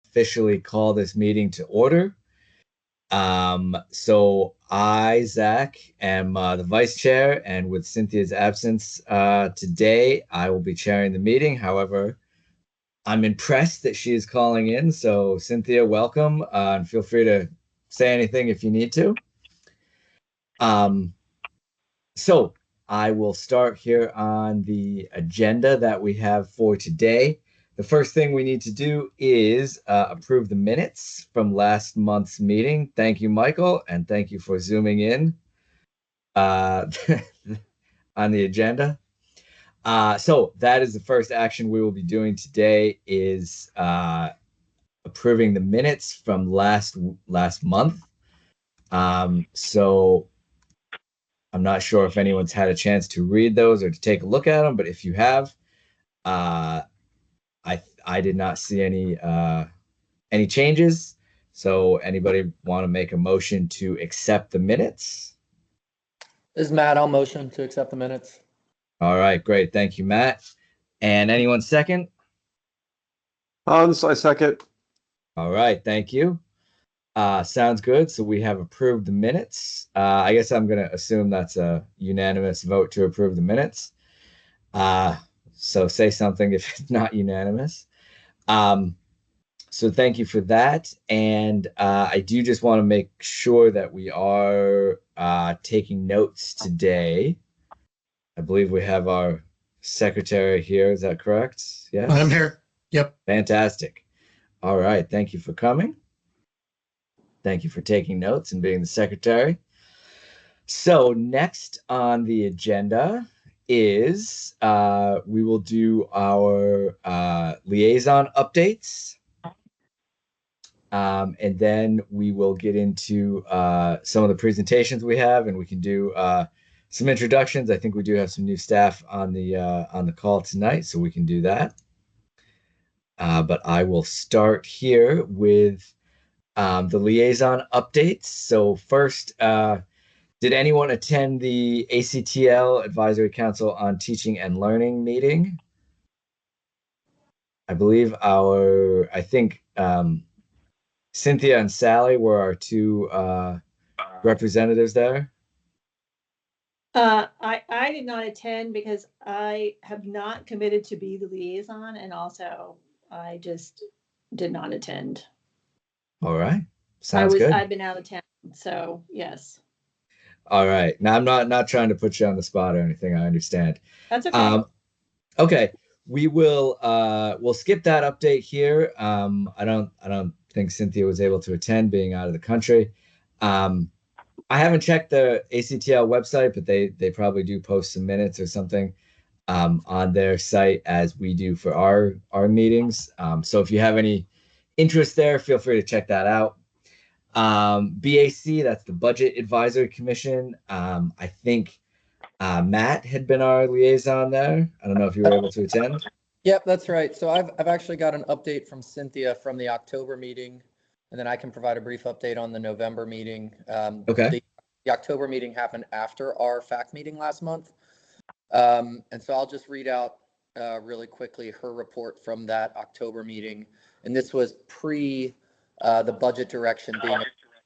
officially call this meeting to order. So I, Zach, am the vice chair, and with Cynthia's absence today, I will be chairing the meeting. However, I'm impressed that she is calling in. So Cynthia, welcome, and feel free to say anything if you need to. So I will start here on the agenda that we have for today. The first thing we need to do is approve the minutes from last month's meeting. Thank you, Michael, and thank you for zooming in uh, on the agenda. So that is the first action we will be doing today is approving the minutes from last month. So I'm not sure if anyone's had a chance to read those or to take a look at them, but if you have, uh, I did not see any changes. So anybody want to make a motion to accept the minutes? This is Matt. I'll motion to accept the minutes. All right, great. Thank you, Matt. And anyone second? Hans, I second. All right, thank you. Sounds good. So we have approved the minutes. I guess I'm going to assume that's a unanimous vote to approve the minutes. So say something if it's not unanimous. So thank you for that. And I do just want to make sure that we are taking notes today. I believe we have our secretary here. Is that correct? Yes. I'm here. Yep. Fantastic. All right. Thank you for coming. Thank you for taking notes and being the secretary. So next on the agenda is we will do our liaison updates. And then we will get into some of the presentations we have, and we can do some introductions. I think we do have some new staff on the call tonight, so we can do that. But I will start here with the liaison updates. So first, did anyone attend the ACTL Advisory Council on Teaching and Learning meeting? I believe I think Cynthia and Sally were our two representatives there. I did not attend because I have not committed to be the liaison, and also I just did not attend. All right. Sounds good. I've been out of town, so yes. All right. Now I'm not trying to put you on the spot or anything. I understand. That's okay. Okay. We'll skip that update here. I don't think Cynthia was able to attend being out of the country. I haven't checked the ACTL website, but they probably do post some minutes or something on their site as we do for our meetings. So if you have any interest there, feel free to check that out. BAC, that's the Budget Advisory Commission. I think Matt had been our liaison there. I don't know if you were able to attend. Yep, that's right. So I've actually got an update from Cynthia from the October meeting, and then I can provide a brief update on the November meeting. Okay. The October meeting happened after our FAC meeting last month. And so I'll just read out really quickly her report from that October meeting. And this was pre the budget direction being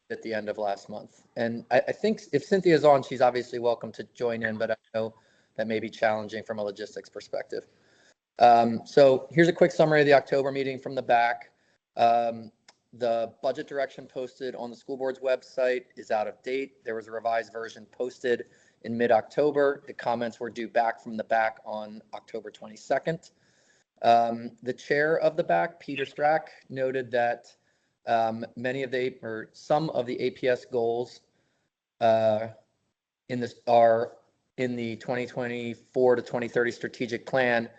at the end of last month. And I think if Cynthia's on, she's obviously welcome to join in, but I know that may be challenging from a logistics perspective. So here's a quick summary of the October meeting from the back. The budget direction posted on the school board's website is out of date. There was a revised version posted in mid-October. The comments were due back from the back on October 22nd. The chair of the back, Peter Strack, noted that some of the APS goals are in the 2024 to 2030 strategic plan,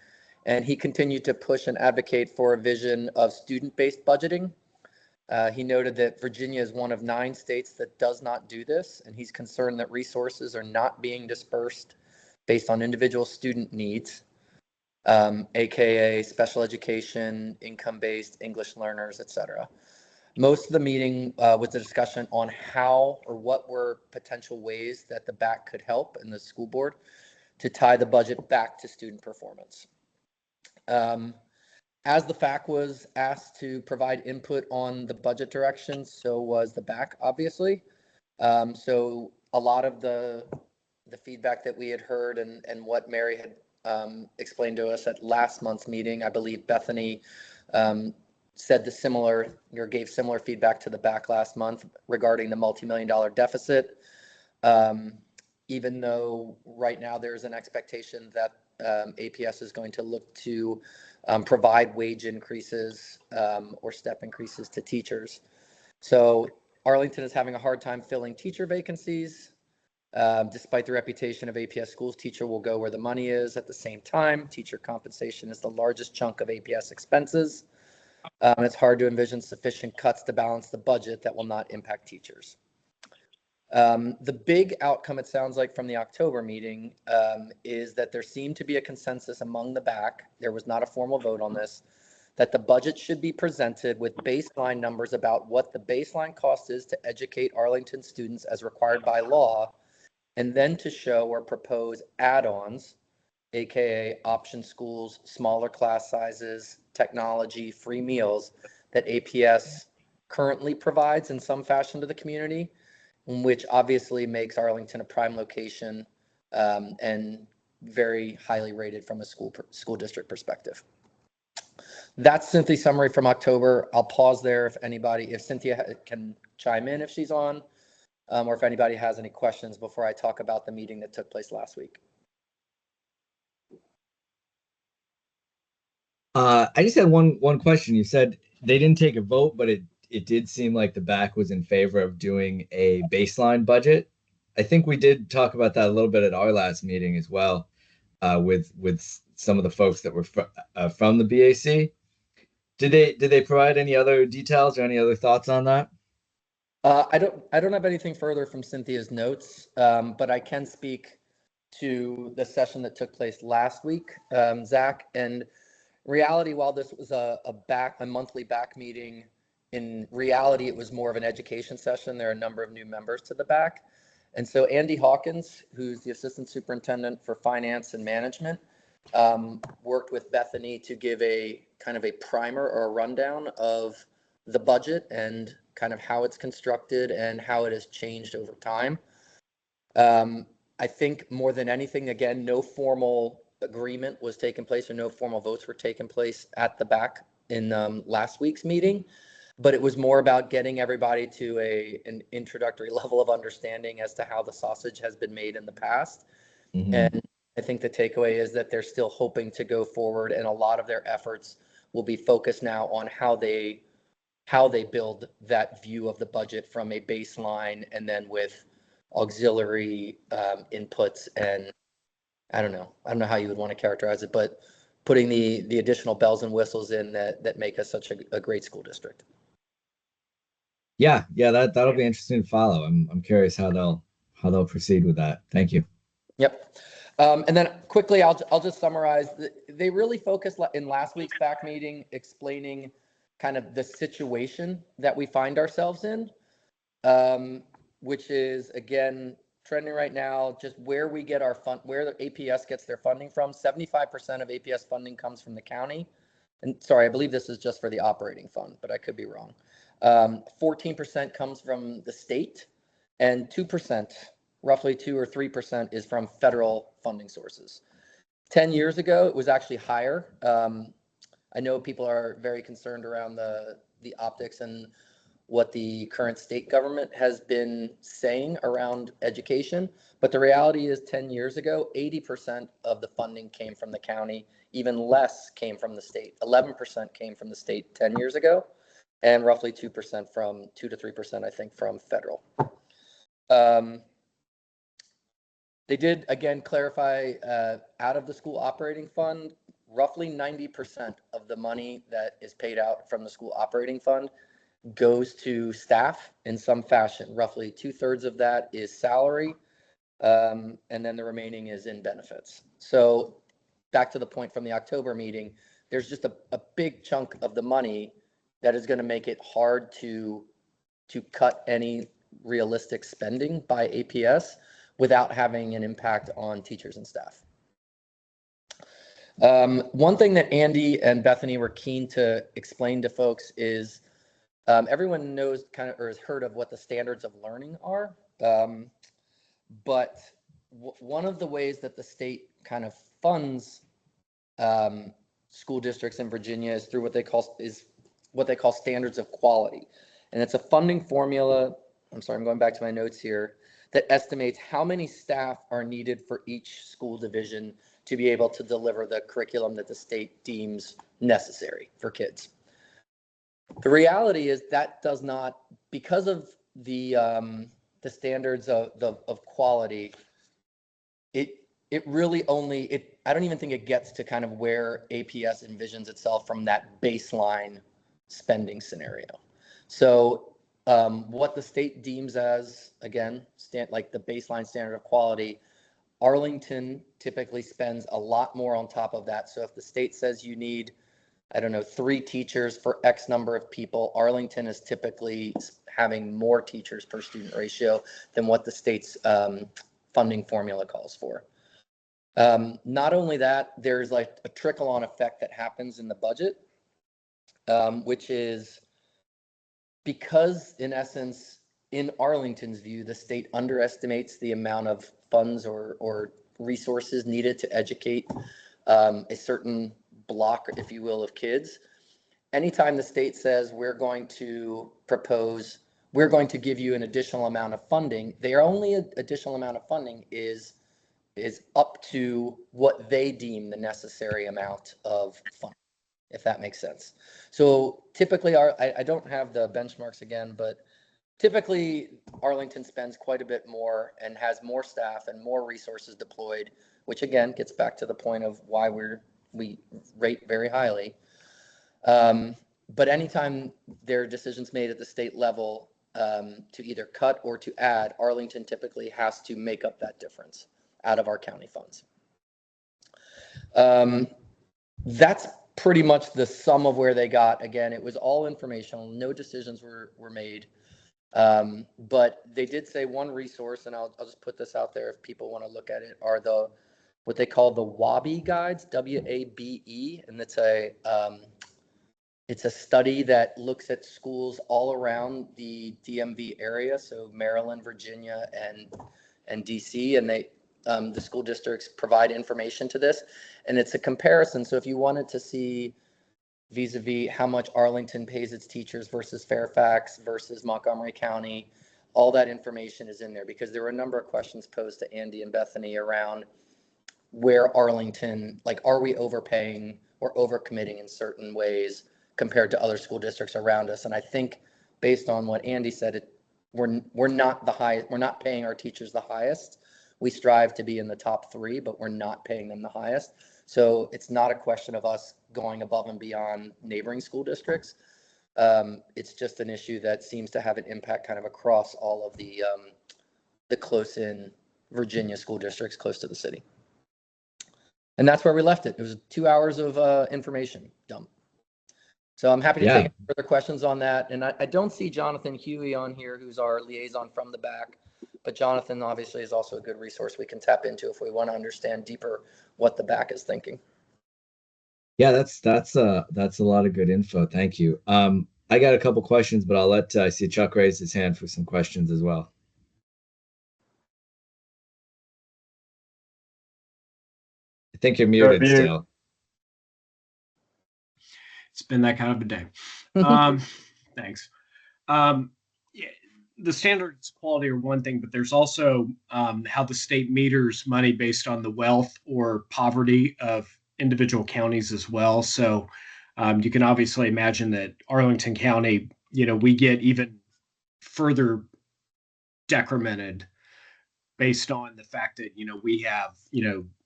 and he continued to push and advocate for a vision of student-based budgeting. He noted that Virginia is one of 9 states that does not do this, and he's concerned that resources are not being dispersed based on individual student needs, aka special education, income-based English learners, etc. Most of the meeting was a discussion on how or what were potential ways that the BAC could help and the school board to tie the budget back to student performance. As the FAC was asked to provide input on the budget direction, so was the BAC, obviously. So a lot of the feedback that we had heard and what Mary had explained to us at last month's meeting, I believe Bethany said the similar, or gave similar feedback to the BAC last month regarding the multi-million-dollar deficit. Even though right now there's an expectation that APS is going to look to provide wage increases or step increases to teachers. So Arlington is having a hard time filling teacher vacancies. Despite the reputation of APS schools, teacher will go where the money is. At the same time, teacher compensation is the largest chunk of APS expenses. It's hard to envision sufficient cuts to balance the budget that will not impact teachers. The big outcome, it sounds like, from the October meeting is that there seemed to be a consensus among the BAC. There was not a formal vote on this, that the budget should be presented with baseline numbers about what the baseline cost is to educate Arlington students as required by law, and then to show or propose add-ons, aka option schools, smaller class sizes, technology, free meals that APS currently provides in some fashion to the community, which obviously makes Arlington a prime location and very highly rated from a school district perspective. That's Cynthia's summary from October. I'll pause there if Cynthia can chime in if she's on, or if anybody has any questions before I talk about the meeting that took place last week. I just had one question. You said they didn't take a vote, but it did seem like the BAC was in favor of doing a baseline budget. I think we did talk about that a little bit at our last meeting as well, with some of the folks that were from the BAC. Did they provide any other details or any other thoughts on that? I don't have anything further from Cynthia's notes, but I can speak to the session that took place last week, Zach. And reality, while this was a monthly BAC meeting, in reality, it was more of an education session. There are a number of new members to the BAC. And so Andy Hawkins, who's the assistant superintendent for finance and management, worked with Bethany to give a kind of a primer or a rundown of the budget and kind of how it's constructed and how it has changed over time. I think more than anything, again, no formal agreement was taking place or no formal votes were taking place at the BAC in last week's meeting, but it was more about getting everybody to an introductory level of understanding as to how the sausage has been made in the past. Mm-hmm. And I think the takeaway is that they're still hoping to go forward, and a lot of their efforts will be focused now on how they build that view of the budget from a baseline and then with auxiliary inputs. And I don't know how you would want to characterize it, but putting the additional bells and whistles in that make us such a great school district. Yeah, that'll be interesting to follow. I'm curious how they'll proceed with that. Thank you. Yep. And then quickly, I'll just summarize. They really focused in last week's BAC meeting explaining kind of the situation that we find ourselves in, which is, again, trending right now, just where we get our where the APS gets their funding from. 75% of APS funding comes from the county. And sorry, I believe this is just for the operating fund, but I could be wrong. 14% comes from the state, and 2%, roughly 2 or 3%, is from federal funding sources. 10 years ago, it was actually higher. I know people are very concerned around the optics and what the current state government has been saying around education, but the reality is 10 years ago, 80% of the funding came from the county, even less came from the state. 11% came from the state 10 years ago, and roughly 2% from 2 to 3%, I think, from federal. They did, again, clarify out of the school operating fund, roughly 90% of the money that is paid out from the school operating fund goes to staff in some fashion. Roughly 2/3 of that is salary, and then the remaining is in benefits. So back to the point from the October meeting, there's just a big chunk of the money that is going to make it hard to cut any realistic spending by APS without having an impact on teachers and staff. One thing that Andy and Bethany were keen to explain to folks is everyone knows kind of or has heard of what the standards of learning are. But one of the ways that the state kind of funds school districts in Virginia is through what they call standards of quality. And it's a funding formula. I'm sorry, I'm going back to my notes here, that estimates how many staff are needed for each school division to be able to deliver the curriculum that the state deems necessary for kids. The reality is that does not, because of the standards of quality, it really only, I don't even think it gets to kind of where APS envisions itself from that baseline spending scenario. So what the state deems as, again, like the baseline standard of quality, Arlington typically spends a lot more on top of that. So if the state says you need, I don't know, 3 teachers for X number of people, Arlington is typically having more teachers per student ratio than what the state's funding formula calls for. Not only that, there's like a trickle-on effect that happens in the budget, which is because, in essence, in Arlington's view, the state underestimates the amount of funds or resources needed to educate a certain block, if you will, of kids. Anytime the state says we're going to give you an additional amount of funding, their only additional amount of funding is up to what they deem the necessary amount of funding, if that makes sense. So typically, I don't have the benchmarks again, but typically Arlington spends quite a bit more and has more staff and more resources deployed, which again gets back to the point of why we rate very highly. But anytime there are decisions made at the state level to either cut or to add, Arlington typically has to make up that difference out of our county funds. That's pretty much the sum of where they got. Again, it was all informational. No decisions were made. But they did say one resource, and I'll just put this out there if people want to look at it, are what they call the WABE guides, WABE, and it's a study that looks at schools all around the DMV area, so Maryland, Virginia, and DC, and the school districts provide information to this, and it's a comparison. So if you wanted to see vis-a-vis how much Arlington pays its teachers versus Fairfax versus Montgomery County, all that information is in there, because there were a number of questions posed to Andy and Bethany around where Arlington, like, are we overpaying or overcommitting in certain ways compared to other school districts around us? And I think based on what Andy said, we're not the highest, we're not paying our teachers the highest. We strive to be in the top 3, but we're not paying them the highest. So it's not a question of us going above and beyond neighboring school districts. It's just an issue that seems to have an impact kind of across all of the close-in Virginia school districts close to the city. And that's where we left it. It was 2 hours of information dump. So I'm happy to take further questions on that. And I don't see Jonathan Huey on here, who's our liaison from the back. But Jonathan obviously is also a good resource we can tap into if we want to understand deeper what the back is thinking. Yeah, that's a lot of good info. Thank you. I got a couple questions, but I'll let I see Chuck raise his hand for some questions as well. I think you're muted still. It's been that kind of a day. Thanks. Yeah, the standards quality are one thing, but there's also how the state meters money based on the wealth or poverty of individual counties as well. So you can obviously imagine that Arlington County, we get even further decremented based on the fact that, we have,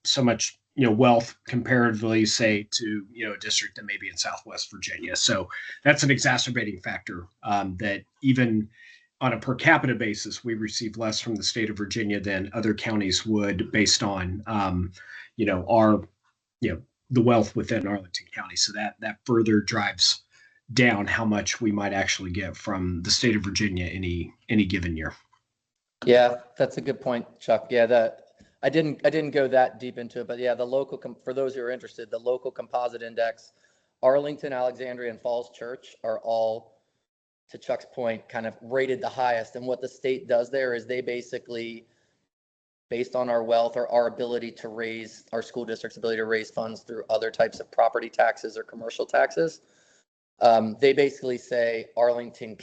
so much, wealth comparatively, say, to, a district that may be in Southwest Virginia. So that's an exacerbating factor that even on a per capita basis, we receive less from the state of Virginia than other counties would based on, our, the wealth within Arlington County. So that further drives down how much we might actually get from the state of Virginia any given year. Yeah, that's a good point, Chuck. Yeah, I didn't go that deep into it, but yeah, the local, for those who are interested, the local composite index, Arlington, Alexandria, and Falls Church are all, to Chuck's point, kind of rated the highest. And what the state does there is they basically, based on our wealth or our ability to raise, our school district's ability to raise funds through other types of property taxes or commercial taxes, they basically say Arlington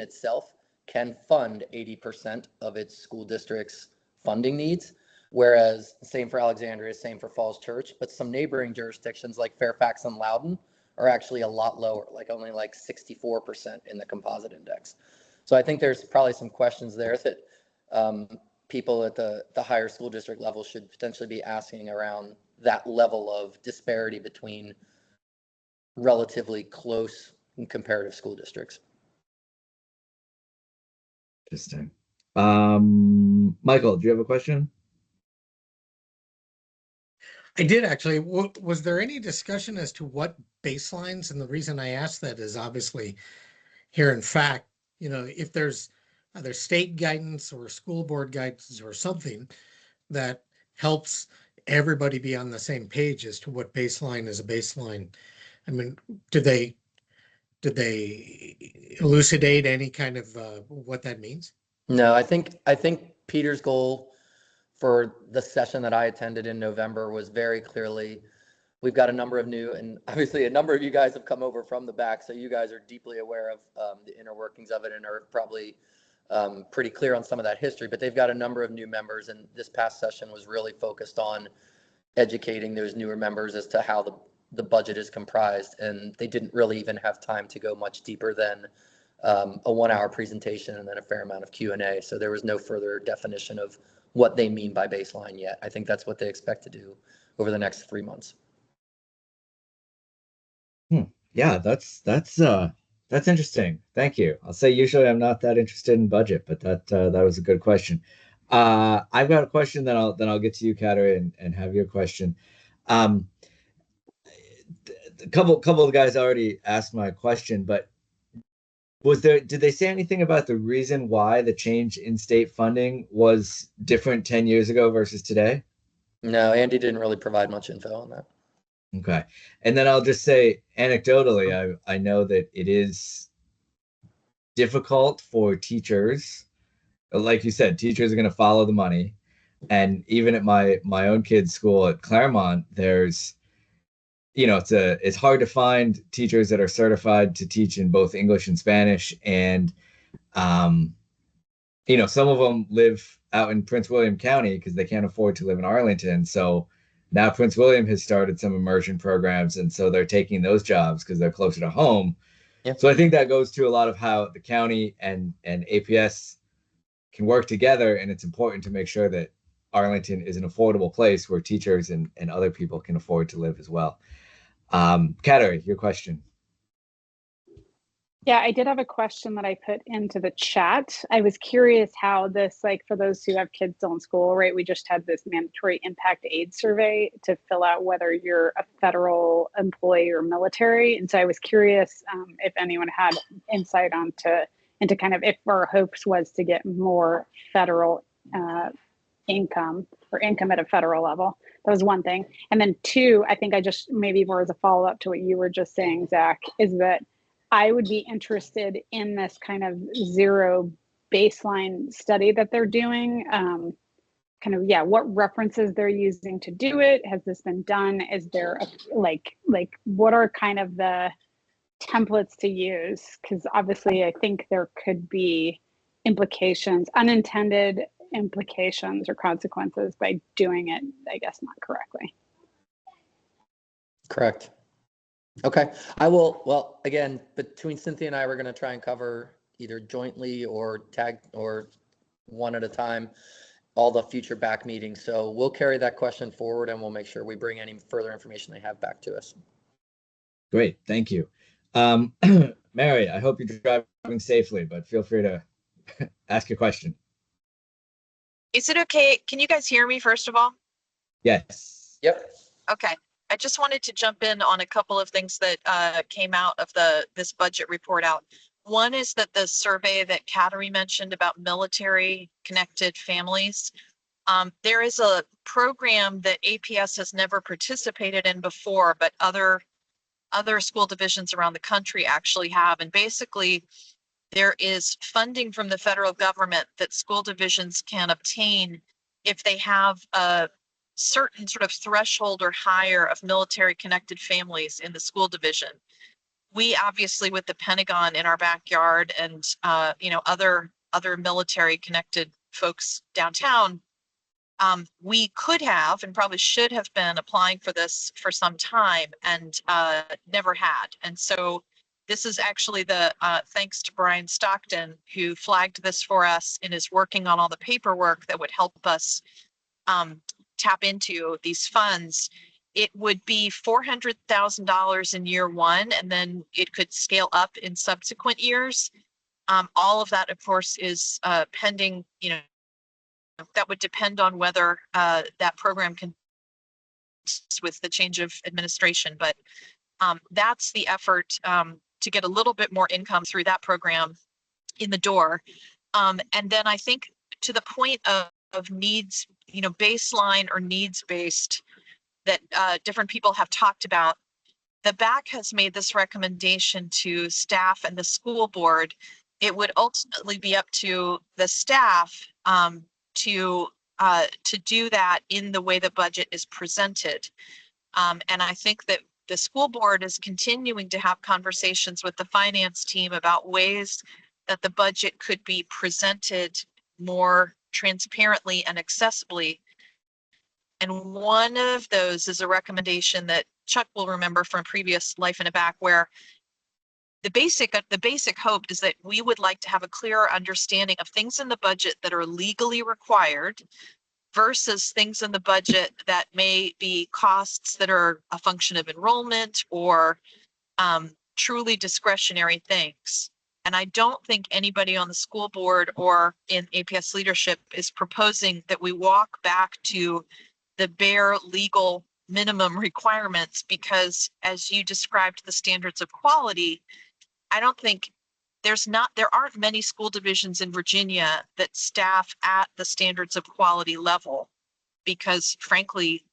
itself can fund 80% of its school district's funding needs, whereas same for Alexandria, same for Falls Church, but some neighboring jurisdictions like Fairfax and Loudoun are actually a lot lower, like only like 64% in the composite index. So I think there's probably some questions there that people at the higher school district level should potentially be asking around that level of disparity between relatively close and comparative school districts. Interesting. Michael, do you have a question? I did actually. Was there any discussion as to what baselines? And the reason I asked that is obviously here in FAC, if there's either state guidance or school board guidance or something that helps everybody be on the same page as to what baseline is a baseline. I mean, did they elucidate any kind of what that means? No, I think Peter's goal for the session that I attended in November was very clearly, we've got a number of new, and obviously a number of you guys have come over from the back, so you guys are deeply aware of the inner workings of it and are probably pretty clear on some of that history, but they've got a number of new members, and this past session was really focused on educating those newer members as to how the budget is comprised, and they didn't really even have time to go much deeper than a 1 hour presentation and then a fair amount of Q&A. So there was no further definition of what they mean by baseline yet. I think that's what they expect to do over the next 3 months. Yeah, that's interesting. Thank you. I'll say usually I'm not that interested in budget, but that was a good question. I've got a question, then I'll get to you, Kater, and have your question. A couple of the guys already asked my question, but did they say anything about the reason why the change in state funding was different 10 years ago versus today? No, Andy didn't really provide much info on that. Okay. And then I'll just say anecdotally, I know that it is difficult for teachers. Like you said, teachers are going to follow the money. And even at my own kid's school at Claremont, there's, it's hard to find teachers that are certified to teach in both English and Spanish. And, some of them live out in Prince William County because they can't afford to live in Arlington. So now Prince William has started some immersion programs, and so they're taking those jobs because they're closer to home. Yeah. So I think that goes to a lot of how the county and APS can work together, and it's important to make sure that Arlington is an affordable place where teachers and other people can afford to live as well. Kater, your question. Yeah, I did have a question that I put into the chat. I was curious how this, like for those who have kids still in school, right? We just had this mandatory impact aid survey to fill out whether you're a federal employee or military. And so I was curious if anyone had insight into kind of if our hopes was to get more federal income or income at a federal level. That was one thing. And then two, I think I just maybe more as a follow-up to what you were just saying, Zach, is that I would be interested in this kind of zero baseline study that they're doing. What references they're using to do it. Has this been done? Is there what are kind of the templates to use? Because obviously I think there could be unintended implications or consequences by doing it, I guess, not correctly. Correct. Okay. I will, well, again, between Cynthia and I, we're going to try and cover either jointly or tag or one at a time, all the future back meetings. So we'll carry that question forward and we'll make sure we bring any further information they have back to us. Great. Thank you. Mary, I hope you're driving safely, but feel free to ask your question. Is it okay? Can you guys hear me first of all? Yes. Yep. Okay. I just wanted to jump in on a couple of things that came out of this budget report out. One is that the survey that Kateri mentioned about military connected families, There is a program that APS has never participated in before, but other school divisions around the country actually have. And basically, there is funding from the federal government that school divisions can obtain if they have a certain sort of threshold or higher of military connected families in the school division. We obviously, with the Pentagon in our backyard and other military connected folks downtown, we could have and probably should have been applying for this for some time and never had. And so this is actually the thanks to Brian Stockton, who flagged this for us and is working on all the paperwork that would help us tap into these funds. It would be $400,000 in year one, and then it could scale up in subsequent years. All of that, of course, is pending, that would depend on whether that program can with the change of administration. But that's the effort to get a little bit more income through that program in the door. And then I think to the point of needs, baseline or needs-based that different people have talked about, the BAC has made this recommendation to staff and the school board. It would ultimately be up to the staff to do that in the way the budget is presented. And I think that the school board is continuing to have conversations with the finance team about ways that the budget could be presented more transparently and accessibly. And one of those is a recommendation that Chuck will remember from previous Life in a BAC, where the basic hope is that we would like to have a clearer understanding of things in the budget that are legally required versus things in the budget that may be costs that are a function of enrollment or truly discretionary things. And I don't think anybody on the school board or in APS leadership is proposing that we walk back to the bare legal minimum requirements, because as you described the standards of quality, I don't think there aren't many school divisions in Virginia that staff at the standards of quality level, because frankly,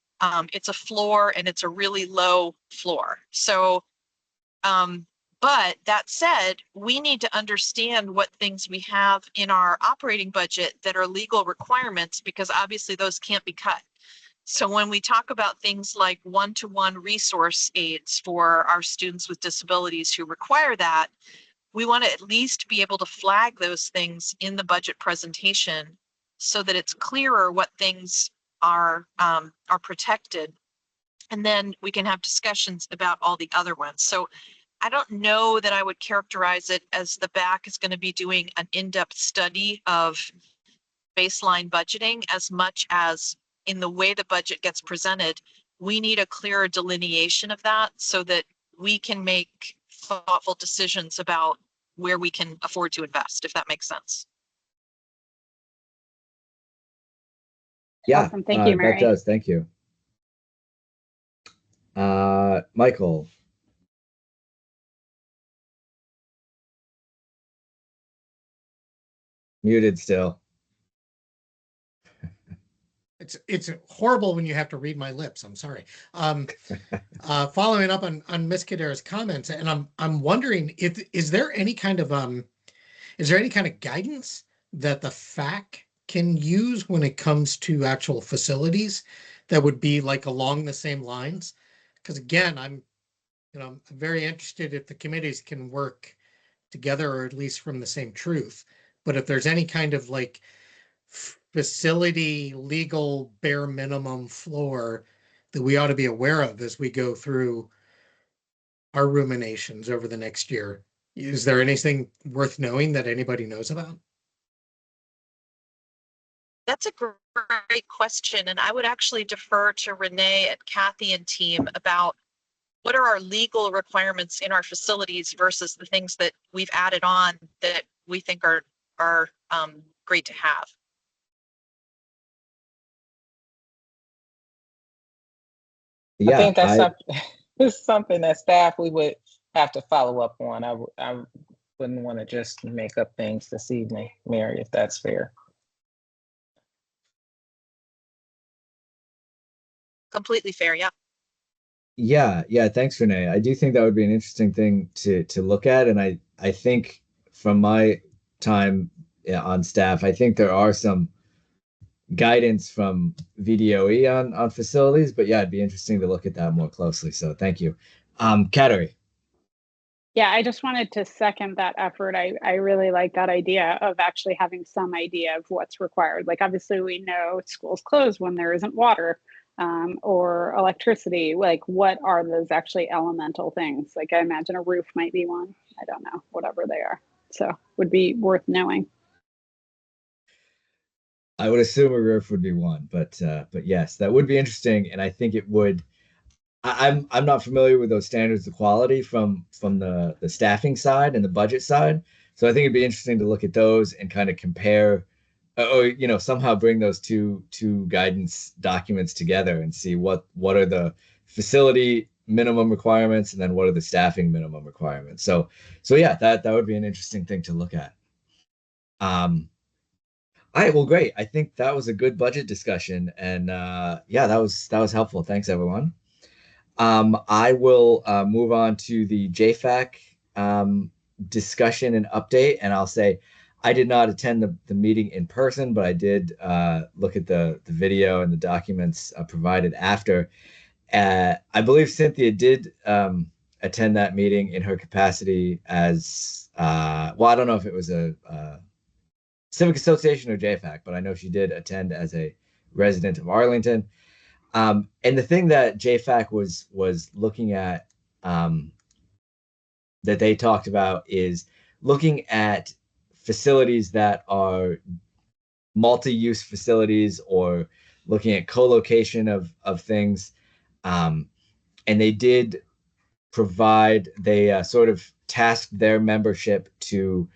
it's a floor and it's a really low floor. So, but that said, we need to understand what things we have in our operating budget that are legal requirements, because obviously those can't be cut. So when we talk about things like one-to-one resource aids for our students with disabilities who require that, we want to at least be able to flag those things in the budget presentation so that it's clearer what things are protected. And then we can have discussions about all the other ones. So I don't know that I would characterize it as the BAC is going to be doing an in-depth study of baseline budgeting as much as in the way the budget gets presented. We need a clearer delineation of that so that we can make thoughtful decisions about where we can afford to invest, if that makes sense. Yeah, Awesome. Thank you, Mary. that does. Thank you. Michael. Muted still. It's horrible when you have to read my lips. I'm sorry. Following up on Ms. Kadera's comments, and I'm wondering if is there any kind of guidance that the FAC can use when it comes to actual facilities that would be like along the same lines? Because again, I'm very interested if the committees can work together, or at least from the same truth. But if there's any kind of like facility legal bare minimum floor that we ought to be aware of as we go through our ruminations over the next year, is there anything worth knowing that anybody knows about? That's a great question. And I would actually defer to Renee and Kathy and team about what are our legal requirements in our facilities versus the things that we've added on that we think are great to have. Yeah, I think that's something that staff we would have to follow up on. I wouldn't want to just make up things this evening, Mary, if that's fair. completely fair. Yeah. Yeah. Thanks, Renee. I do think that would be an interesting thing to look at, and I think from my time on staff, I think there are some guidance from VDOE on facilities, but yeah, it'd be interesting to look at that more closely. So thank you. Kateri. Yeah, I just wanted to second that effort. I really like that idea of actually having some idea of what's required. Like, obviously, we know schools close when there isn't water or electricity. Like, what are those actually elemental things? Like, I imagine a roof might be one. I don't know, whatever they are. So, would be worth knowing. I would assume a roof would be one, but yes, that would be interesting, and I think it would. I'm not familiar with those standards of quality from the staffing side and the budget side, so I think it'd be interesting to look at those and kind of compare, or somehow bring those two guidance documents together and see what are the facility minimum requirements and then what are the staffing minimum requirements. So yeah, that would be an interesting thing to look at. All right, well, great. I think that was a good budget discussion, and yeah, that was helpful. Thanks, everyone. I will move on to the JFAC discussion and update, and I'll say I did not attend the meeting in person, but I did look at the video and the documents provided after. I believe Cynthia did attend that meeting in her capacity as well. I don't know if it was a Civic Association or JFAC, but I know she did attend as a resident of Arlington. And the thing that JFAC was looking at that they talked about is looking at facilities that are multi-use facilities or looking at co-location of things. And they did provide, they sort of tasked their membership to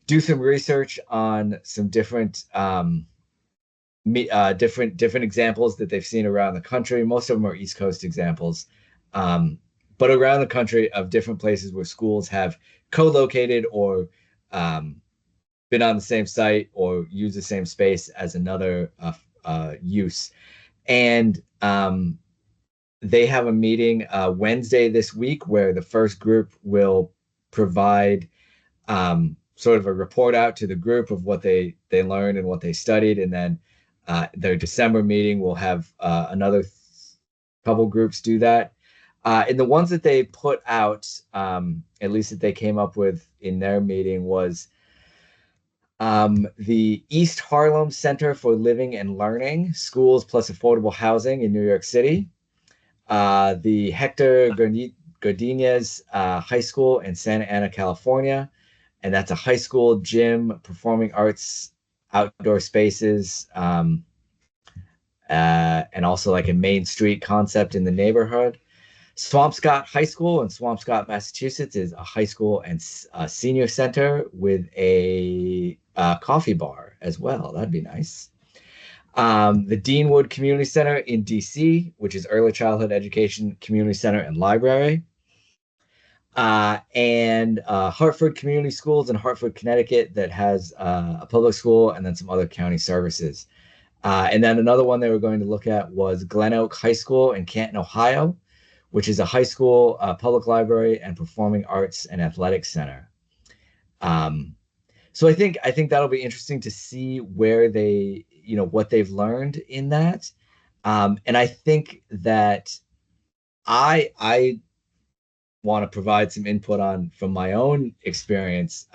do some research on some different different examples that they've seen around the country. Most of them are East Coast examples, but around the country of different places where schools have co-located or been on the same site or use the same space as another use. And they have a meeting Wednesday this week where the first group will provide sort of a report out to the group of what they learned and what they studied, and then their December meeting will have another couple groups do that. And the ones that they put out, at least that they came up with in their meeting, was the East Harlem Center for Living and Learning, Schools Plus Affordable Housing in New York City, the Hector Godinez High School in Santa Ana, California, and that's a high school gym, performing arts, outdoor spaces, and also like a Main Street concept in the neighborhood. Swampscott High School in Swampscott, Massachusetts is a high school and senior center with a coffee bar as well. That'd be nice. The Deanwood Community Center in DC, which is early childhood education community center and library. And Hartford Community Schools in Hartford, Connecticut, that has a public school and then some other county services. And then another one they were going to look at was Glen Oak High School in Canton, Ohio, which is a high school, public library, and performing arts and athletics center. So I think that'll be interesting to see where they, what they've learned in that. And I think that I want to provide some input from my own experience.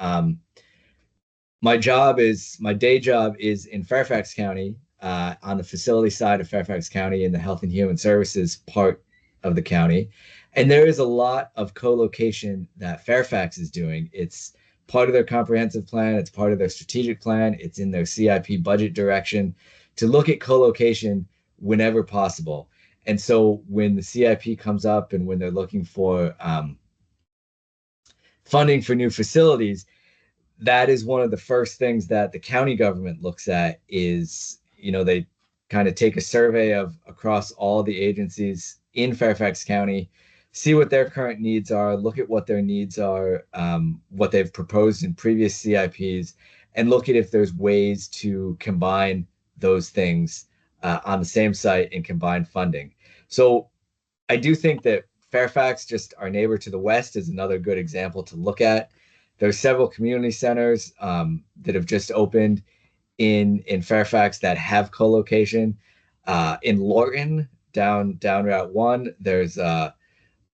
My day job is in Fairfax County, on the facility side of Fairfax County in the Health and Human Services part of the county. And there is a lot of co-location that Fairfax is doing. It's part of their comprehensive plan. It's part of their strategic plan. It's in their CIP budget direction to look at co-location whenever possible. And so when the CIP comes up and when they're looking for funding for new facilities, that is one of the first things that the county government looks at is, they kind of take a survey of across all the agencies in Fairfax County, see what their current needs are, look at what their needs are, what they've proposed in previous CIPs, and look at if there's ways to combine those things on the same site and combine funding. So I do think that Fairfax, just our neighbor to the west, is another good example to look at. There's several community centers that have just opened in Fairfax that have co-location. In Lorton, down Route 1, there's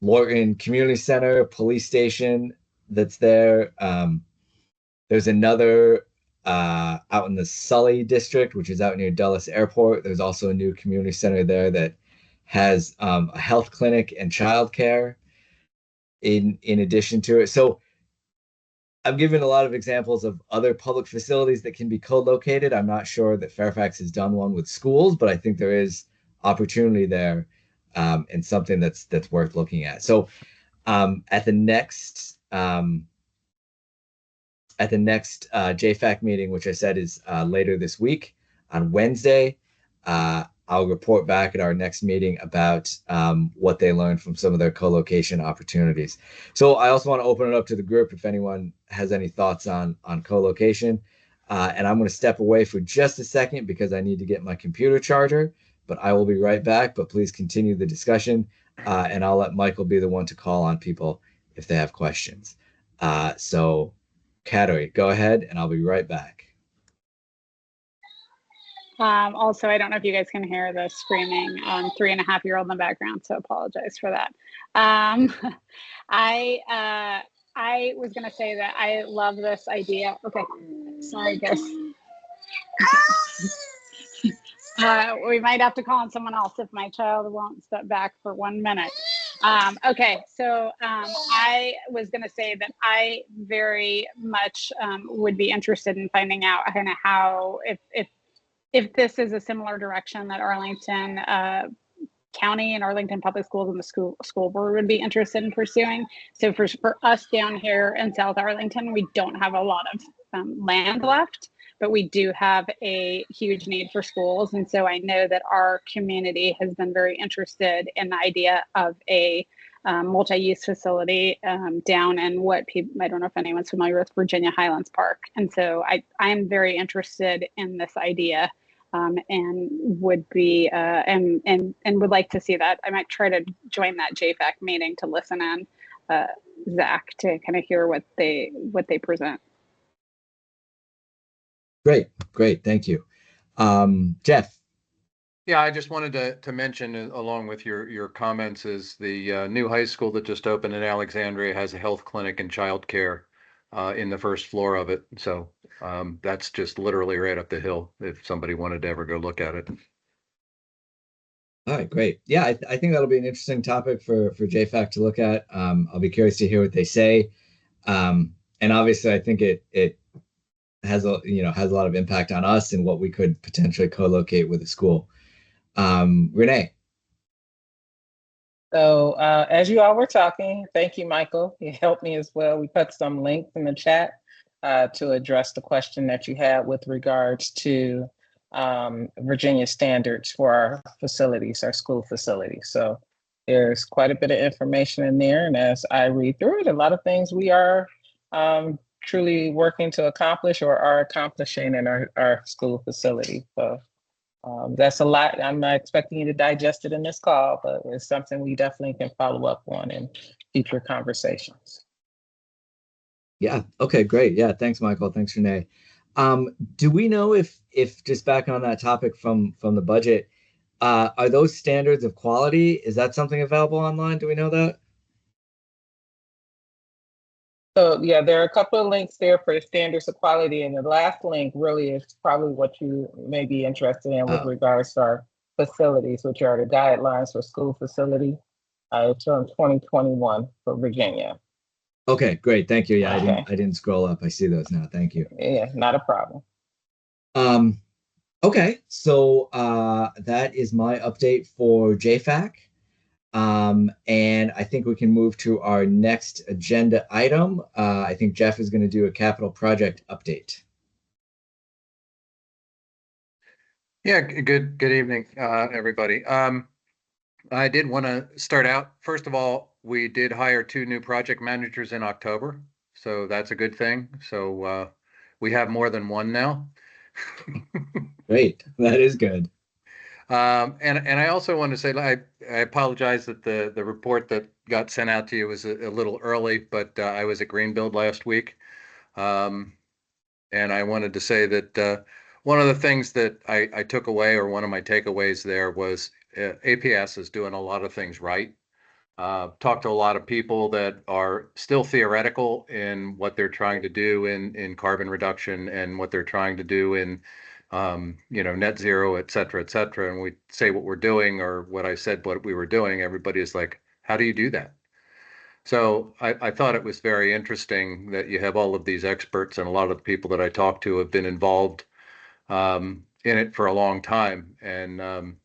Lorton Community Center, police station that's there. There's another out in the Sully district, which is out near Dulles Airport. There's also a new community center there that has a health clinic and childcare in addition to it. So I'm giving a lot of examples of other public facilities that can be co-located. I'm not sure that Fairfax has done one with schools, but I think there is opportunity there, and something that's worth looking at. So at the next JFAC meeting, which I said is later this week on Wednesday, I'll report back at our next meeting about what they learned from some of their co-location opportunities. So I also want to open it up to the group if anyone has any thoughts on co-location. And I'm going to step away for just a second because I need to get my computer charger, but I will be right back. But please continue the discussion, and I'll let Michael be the one to call on people if they have questions. So Kateri, go ahead, and I'll be right back. Also, I don't know if you guys can hear the screaming 3.5-year-old in the background, so apologize for that. I was going to say that I love this idea. Okay, sorry guys. We might have to call on someone else if my child won't step back for 1 minute. Okay, so I was going to say that I very much would be interested in finding out kind of how, if this is a similar direction that Arlington County and Arlington Public Schools and the school board would be interested in pursuing. So for us down here in South Arlington, we don't have a lot of land left, but we do have a huge need for schools. And so I know that our community has been very interested in the idea of a multi-use facility down in what people, I don't know if anyone's familiar with Virginia Highlands Park. And so I'm very interested in this idea. And would be and would like to see that. I might try to join that JFAC meeting to listen in, Zach, to kind of hear what they present. Great, thank you. Jeff. Yeah, I just wanted to mention, along with your comments, is the new high school that just opened in Alexandria has a health clinic and childcare in the first floor of it. So that's just literally right up the hill if somebody wanted to ever go look at it. All right, great. Yeah, I think that'll be an interesting topic for JFAC to look at. I'll be curious to hear what they say. And obviously, I think it has a lot of impact on us and what we could potentially co-locate with a school. Renee. So as you all were talking, thank you, Michael. You helped me as well. We put some links in the chat to address the question that you had with regards to Virginia standards for our facilities, our school facilities. So there's quite a bit of information in there. And as I read through it, a lot of things we are truly working to accomplish or are accomplishing in our school facility. So that's a lot. I'm not expecting you to digest it in this call, but it's something we definitely can follow up on in future conversations. Yeah. Okay, great. Yeah. Thanks, Michael. Thanks, Renee. Do we know if just back on that topic from the budget, are those standards of quality? Is that something available online? Do we know that? So yeah, there are a couple of links there for standards of quality, and the last link really is probably what you may be interested in with regards to our facilities, which are the guidelines for school facility. It's from 2021 for Virginia. Okay, great. Thank you. Yeah, Okay. I didn't scroll up. I see those now. Thank you. Yeah, not a problem. Okay, so that is my update for JFAC. And I think we can move to our next agenda item. I think Jeff is going to do a capital project update. Yeah, good evening, everybody. I did want to start out. First of all, we did hire 2 new project managers in October, so that's a good thing. So we have more than one now. Great, that is good. And I also want to say, I apologize that the report that got sent out to you was a little early, but I was at Greenbuild last week. And I wanted to say that one of the things that I took away, or one of my takeaways there, was APS is doing a lot of things right. Talked to a lot of people that are still theoretical in what they're trying to do in carbon reduction and what they're trying to do in net zero, et cetera, et cetera. And we say what we're doing, or what I said, what we were doing, everybody is like, how do you do that? So I thought it was very interesting that you have all of these experts, and a lot of the people that I talked to have been involved in it for a long time. And,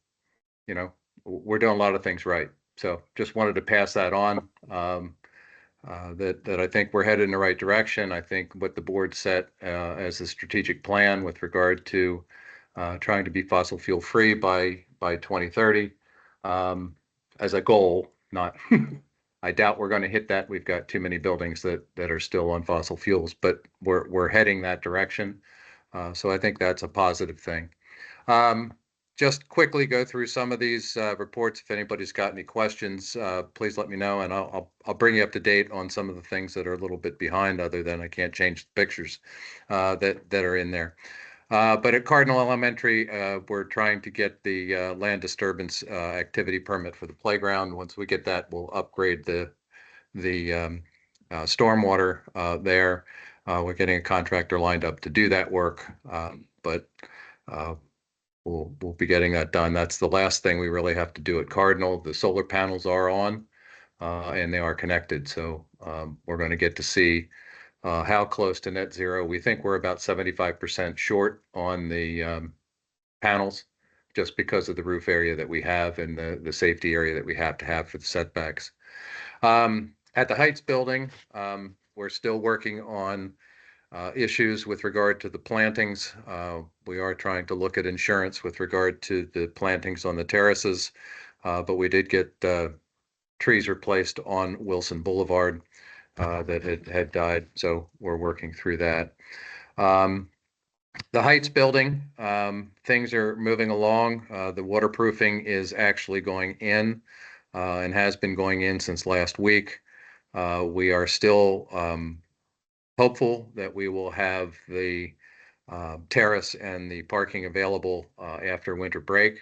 we're doing a lot of things right. So just wanted to pass that on. That I think we're headed in the right direction. I think what the board set as a strategic plan with regard to trying to be fossil fuel free by 2030 as a goal, not. I doubt we're going to hit that. We've got too many buildings that are still on fossil fuels, but we're heading that direction. So I think that's a positive thing. Just quickly go through some of these reports. If anybody's got any questions, please let me know, and I'll bring you up to date on some of the things that are a little bit behind, other than I can't change the pictures that are in there. But at Cardinal Elementary, we're trying to get the land disturbance activity permit for the playground. Once we get that, we'll upgrade the stormwater there. We're getting a contractor lined up to do that work, but we'll be getting that done. That's the last thing we really have to do at Cardinal. The solar panels are on, and they are connected. So we're going to get to see how close to net zero. We think we're about 75% short on the panels, just because of the roof area that we have and the safety area that we have to have for the setbacks. At the Heights building, we're still working on issues with regard to the plantings. We are trying to look at insurance with regard to the plantings on the terraces, but we did get trees replaced on Wilson Boulevard that had died, so we're working through that. The Heights building, things are moving along. The waterproofing is actually going in and has been going in since last week. We are still hopeful that we will have the terrace and the parking available after winter break.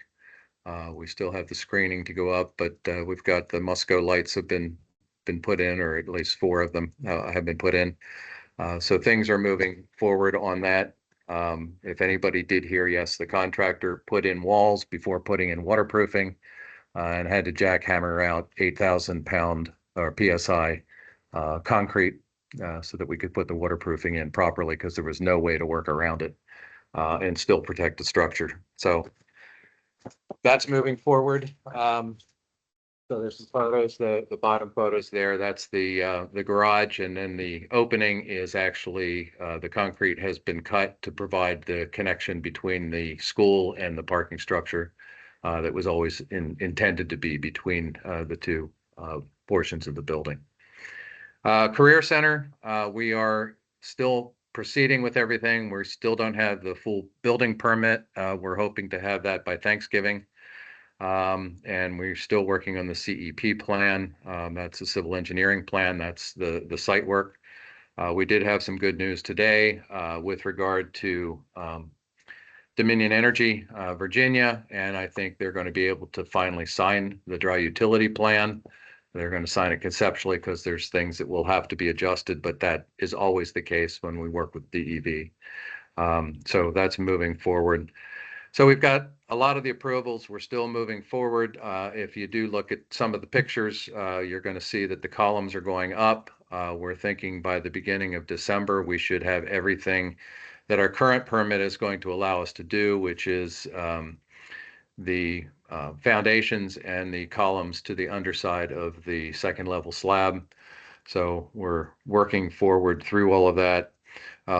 We still have the screening to go up, but we've got the Musco lights have been put in, or at least 4 of them have been put in. So things are moving forward on that. If anybody did hear, yes, the contractor put in walls before putting in waterproofing and had to jackhammer out 8,000 pound or PSI concrete so that we could put the waterproofing in properly, because there was no way to work around it and still protect the structure. So that's moving forward. So there's some photos, the bottom photos there, that's the garage, and then the opening is actually the concrete has been cut to provide the connection between the school and the parking structure that was always intended to be between the two portions of the building. Career Center, we are still proceeding with everything. We still don't have the full building permit. We're hoping to have that by Thanksgiving. And we're still working on the CEP plan. That's the civil engineering plan. That's the site work. We did have some good news today with regard to Dominion Energy, Virginia, and I think they're going to be able to finally sign the dry utility plan. They're going to sign it conceptually because there's things that will have to be adjusted, but that is always the case when we work with DEV. So that's moving forward. So we've got a lot of the approvals. We're still moving forward. If you do look at some of the pictures, you're going to see that the columns are going up. We're thinking by the beginning of December, we should have everything that our current permit is going to allow us to do, which is the foundations and the columns to the underside of the second level slab. So we're working forward through all of that.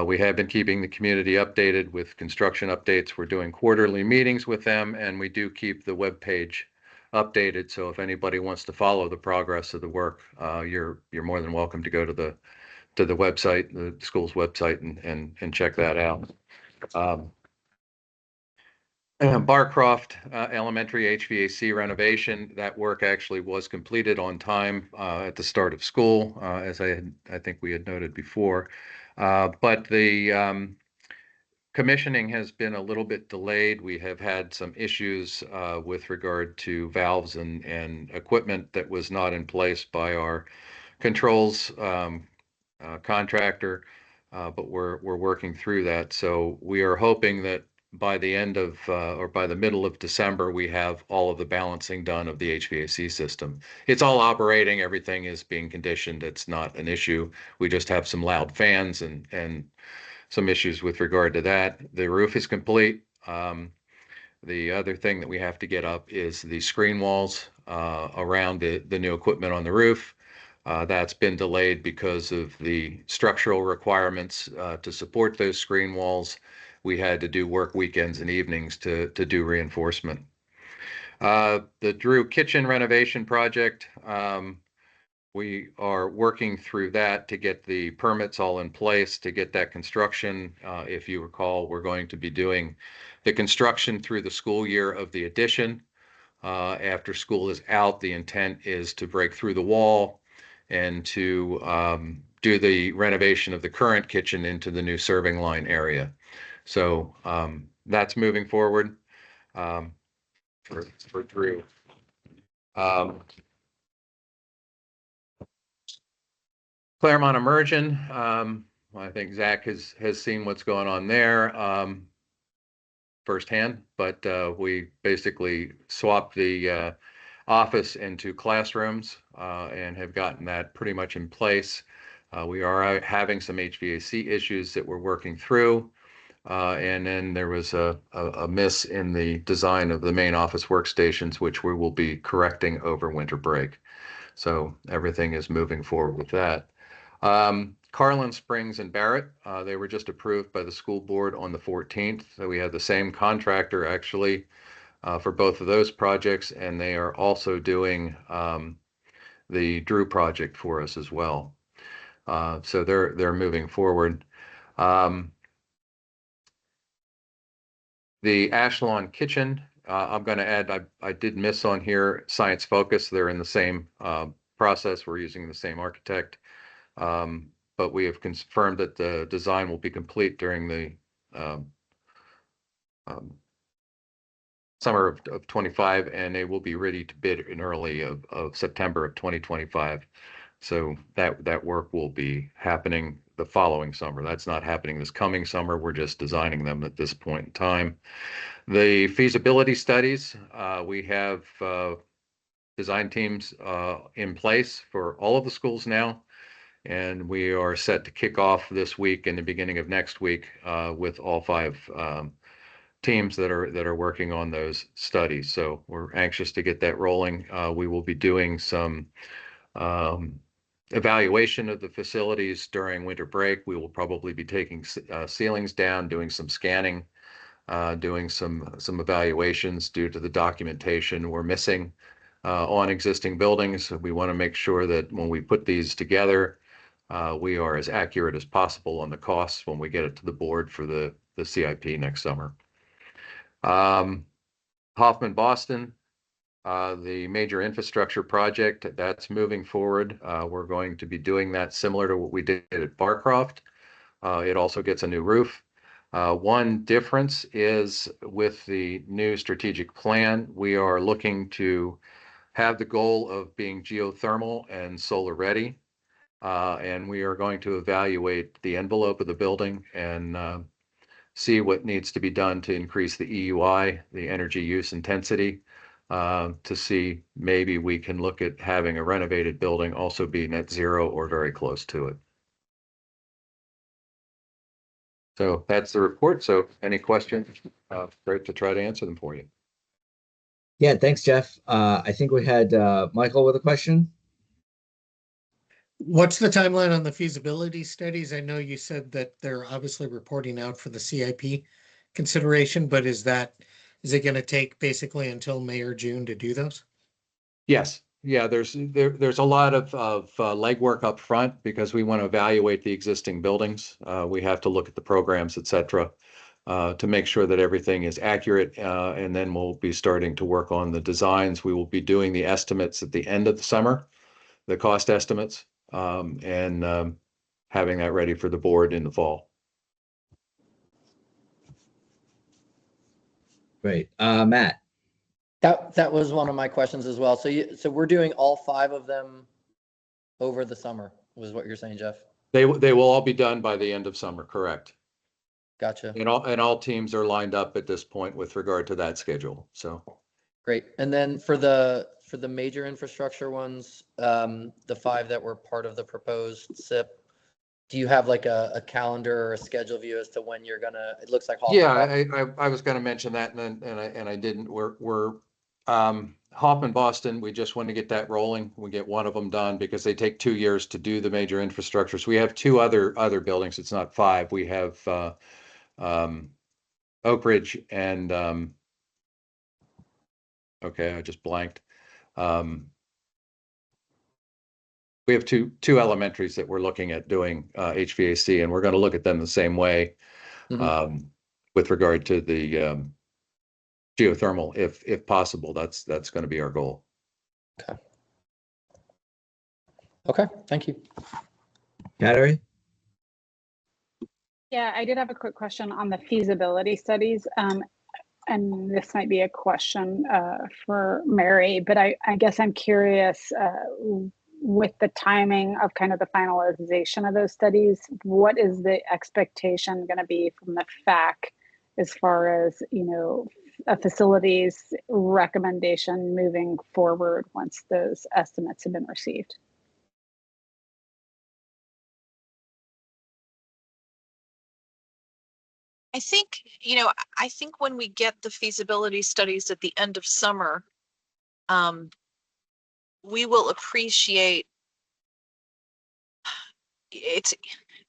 We have been keeping the community updated with construction updates. We're doing quarterly meetings with them, and we do keep the web page updated. So if anybody wants to follow the progress of the work, you're more than welcome to go to the website, the school's website, and check that out. Barcroft Elementary HVAC renovation, that work actually was completed on time at the start of school, as I think we had noted before. But the commissioning has been a little bit delayed. We have had some issues with regard to valves and equipment that was not in place by our controls contractor, but we're working through that. So we are hoping that by the end of or by the middle of December, we have all of the balancing done of the HVAC system. It's all operating, everything is being conditioned. It's not an issue. We just have some loud fans and some issues with regard to that. The roof is complete. The other thing that we have to get up is the screen walls around the new equipment on the roof. That's been delayed because of the structural requirements to support those screen walls. We had to do work weekends and evenings to do reinforcement. The Drew Kitchen renovation project, we are working through that to get the permits all in place to get that construction. If you recall, we're going to be doing the construction through the school year of the addition. After school is out, the intent is to break through the wall and to do the renovation of the current kitchen into the new serving line area. So that's moving forward for Drew. Claremont Immersion, I think Zach has seen what's going on there firsthand, but we basically swapped the office into classrooms and have gotten that pretty much in place. We are having some HVAC issues that we're working through. And then there was a miss in the design of the main office workstations, which we will be correcting over winter break. So everything is moving forward with that. Carlin Springs and Barrett, they were just approved by the school board on the 14th. So we have the same contractor actually for both of those projects, and they are also doing the Drew project for us as well. So they're moving forward. The Ashlon Kitchen, I'm going to add, I did miss on here Science Focus. They're in the same process. We're using the same architect. But we have confirmed that the design will be complete during the summer of 25, and they will be ready to bid in early of September of 2025. So that work will be happening the following summer. That's not happening this coming summer. We're just designing them at this point in time. The feasibility studies, we have design teams in place for all of the schools now. And we are set to kick off this week and the beginning of next week with all 5 teams that are working on those studies. So we're anxious to get that rolling. We will be doing some evaluation of the facilities during winter break. We will probably be taking ceilings down, doing some scanning, doing some evaluations due to the documentation we're missing on existing buildings. We want to make sure that when we put these together, we are as accurate as possible on the costs when we get it to the board for the CIP next summer. Hoffman Boston, the major infrastructure project, that's moving forward. We're going to be doing that similar to what we did at Barcroft. It also gets a new roof. One difference is with the new strategic plan, we are looking to have the goal of being geothermal and solar ready. And we are going to evaluate the envelope of the building and see what needs to be done to increase the EUI, the energy use intensity, to see maybe we can look at having a renovated building also be net zero or very close to it. So that's the report. So any questions? Great to try to answer them for you. Yeah, thanks, Jeff. I think we had Michael with a question. What's the timeline on the feasibility studies? I know you said that they're obviously reporting out for the CIP consideration, but is it going to take basically until May or June to do those? Yes. Yeah, there's a lot of legwork up front because we want to evaluate the existing buildings. We have to look at the programs, et cetera. to make sure that everything is accurate. And then we'll be starting to work on the designs. We will be doing the estimates at the end of the summer, the cost estimates, and having that ready for the board in the fall. Great. Matt. That was one of my questions as well. So we're doing all 5 of them over the summer, was what you're saying, Jeff? They will all be done by the end of summer, correct? Gotcha. And all teams are lined up at this point with regard to that schedule. So Great. And then for the major infrastructure ones, the 5 that were part of the proposed SIP, do you have like a calendar or a schedule view as to when you're gonna? It looks like yeah, I was going to mention that, and I didn't. We're Hoffman Boston. We just want to get that rolling. We get one of them done because they take 2 years to do the major infrastructure. So we have 2 other buildings. It's not 5. We have Oak Ridge and okay, I just blanked. We have two elementaries that we're looking at doing HVAC, and we're going to look at them the same way with regard to the geothermal, if possible. That's going to be our goal. Okay. Thank you. Cattery? Yeah, I did have a quick question on the feasibility studies. And this might be a question for Mary, but I guess I'm curious with the timing of kind of the finalization of those studies, what is the expectation going to be from the FAC as far as, a facilities recommendation moving forward once those estimates have been received? I think, I think when we get the feasibility studies at the end of summer, we will appreciate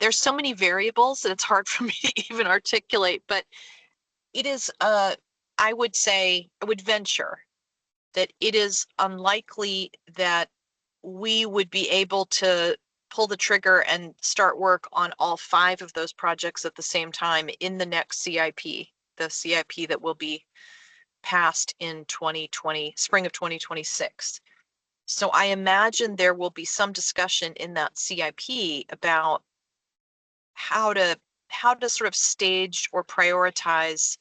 there's so many variables that it's hard for me to even articulate, but it is, I would venture that it is unlikely that we would be able to pull the trigger and start work on all 5 of those projects at the same time in the next CIP, the CIP that will be passed in spring of 2026. So I imagine there will be some discussion in that CIP about how to sort of stage or prioritize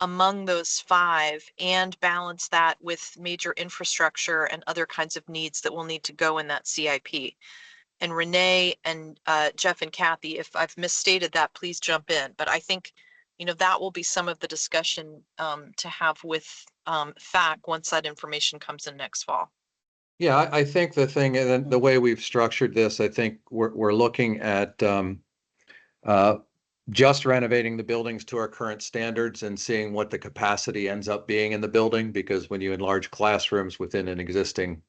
among those 5 and balance that with major infrastructure and other kinds of needs that will need to go in that CIP. And Renee and Jeff and Kathy, if I've misstated that, please jump in. But I think, that will be some of the discussion to have with FAC once that information comes in next fall. Yeah, I think the thing, and the way we've structured this, I think we're looking at just renovating the buildings to our current standards and seeing what the capacity ends up being in the building, because when you enlarge classrooms within an existing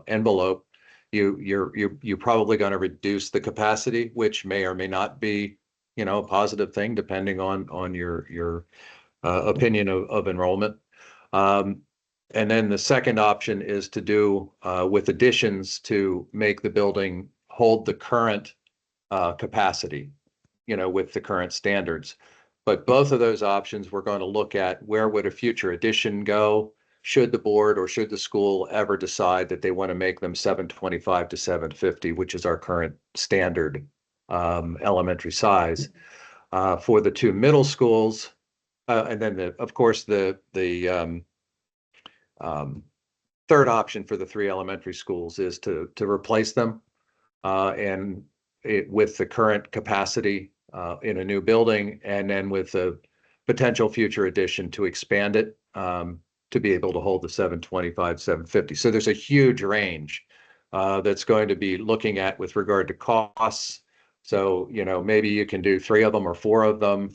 envelope, you're probably going to reduce the capacity, which may or may not be, a positive thing depending on your opinion of enrollment. And then the second option is to do with additions to make the building hold the current capacity, with the current standards. But both of those options, we're going to look at where would a future addition go, should the board or should the school ever decide that they want to make them 725 to 750, which is our current standard elementary size. For the 2 middle schools, and then of course the third option for the 3 elementary schools is to replace them with the current capacity in a new building, and then with a potential future addition to expand it to be able to hold the 725, 750. So there's a huge range that's going to be looking at with regard to costs. So, maybe you can do 3 of them or 4 of them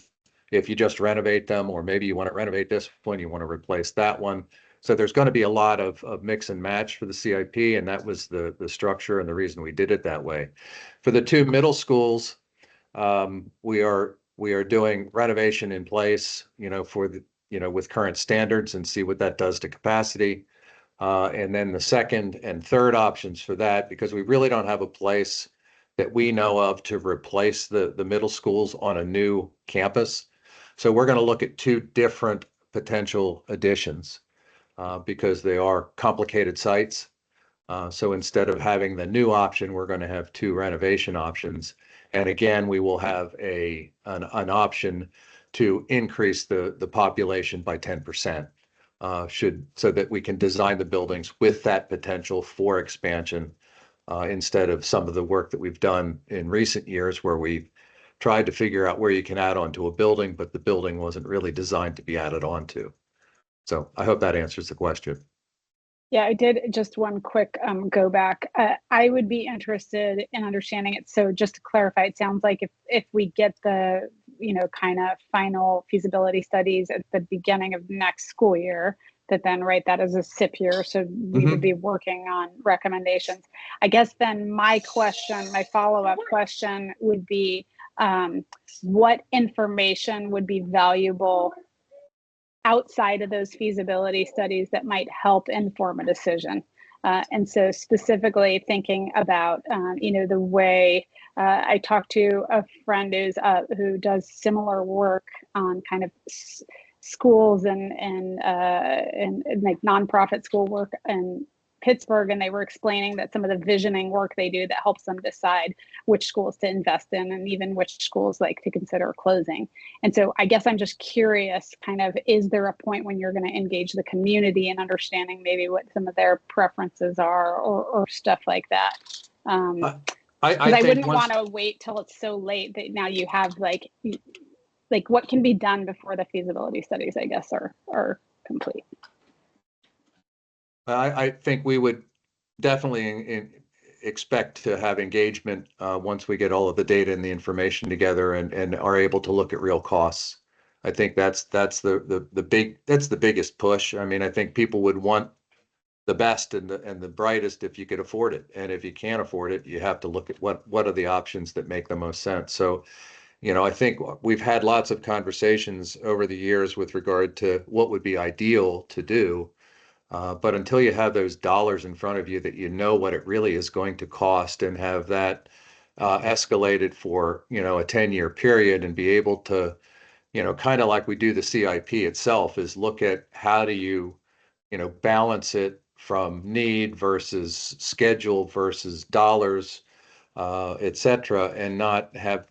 if you just renovate them, or maybe you want to renovate this one, you want to replace that one. So there's going to be a lot of mix and match for the CIP, and that was the structure and the reason we did it that way. For the 2 middle schools, we are doing renovation in place, for the, with current standards, and see what that does to capacity. And then the second and third options for that, because we really don't have a place that we know of to replace the middle schools on a new campus. So we're going to look at two different potential additions because they are complicated sites. So instead of having the new option, we're going to have two renovation options. And again, we will have an option to increase the population by 10%, so that we can design the buildings with that potential for expansion, instead of some of the work that we've done in recent years where we've tried to figure out where you can add on to a building, but the building wasn't really designed to be added onto. So I hope that answers the question. Yeah, I did just one quick go back. I would be interested in understanding it. So just to clarify, it sounds like if we get the, kind of final feasibility studies at the beginning of next school year, that then, right, that is a SIP year. So we would be working on recommendations. I guess then my follow-up question would be, what information would be valuable outside of those feasibility studies that might help inform a decision? And so specifically thinking about, the way I talked to a friend who does similar work on kind of schools and like nonprofit school work in Pittsburgh, and they were explaining that some of the visioning work they do that helps them decide which schools to invest in and even which schools like to consider closing. And so I guess I'm just curious, kind of, is there a point when you're going to engage the community in understanding maybe what some of their preferences are or stuff like that? I wouldn't want to wait till it's so late that now you have like what can be done before the feasibility studies, I guess, are complete. I think we would definitely expect to have engagement once we get all of the data and the information together and are able to look at real costs. I think that's the biggest push. I mean, I think people would want the best and the brightest if you could afford it. And if you can't afford it, you have to look at what are the options that make the most sense. So, I think we've had lots of conversations over the years with regard to what would be ideal to do. But until you have those dollars in front of you that what it really is going to cost and have that escalated for, a 10-year period and be able to, kind of like we do the CIP itself, is look at how do you, balance it from need versus schedule versus dollars, et cetera, and not have,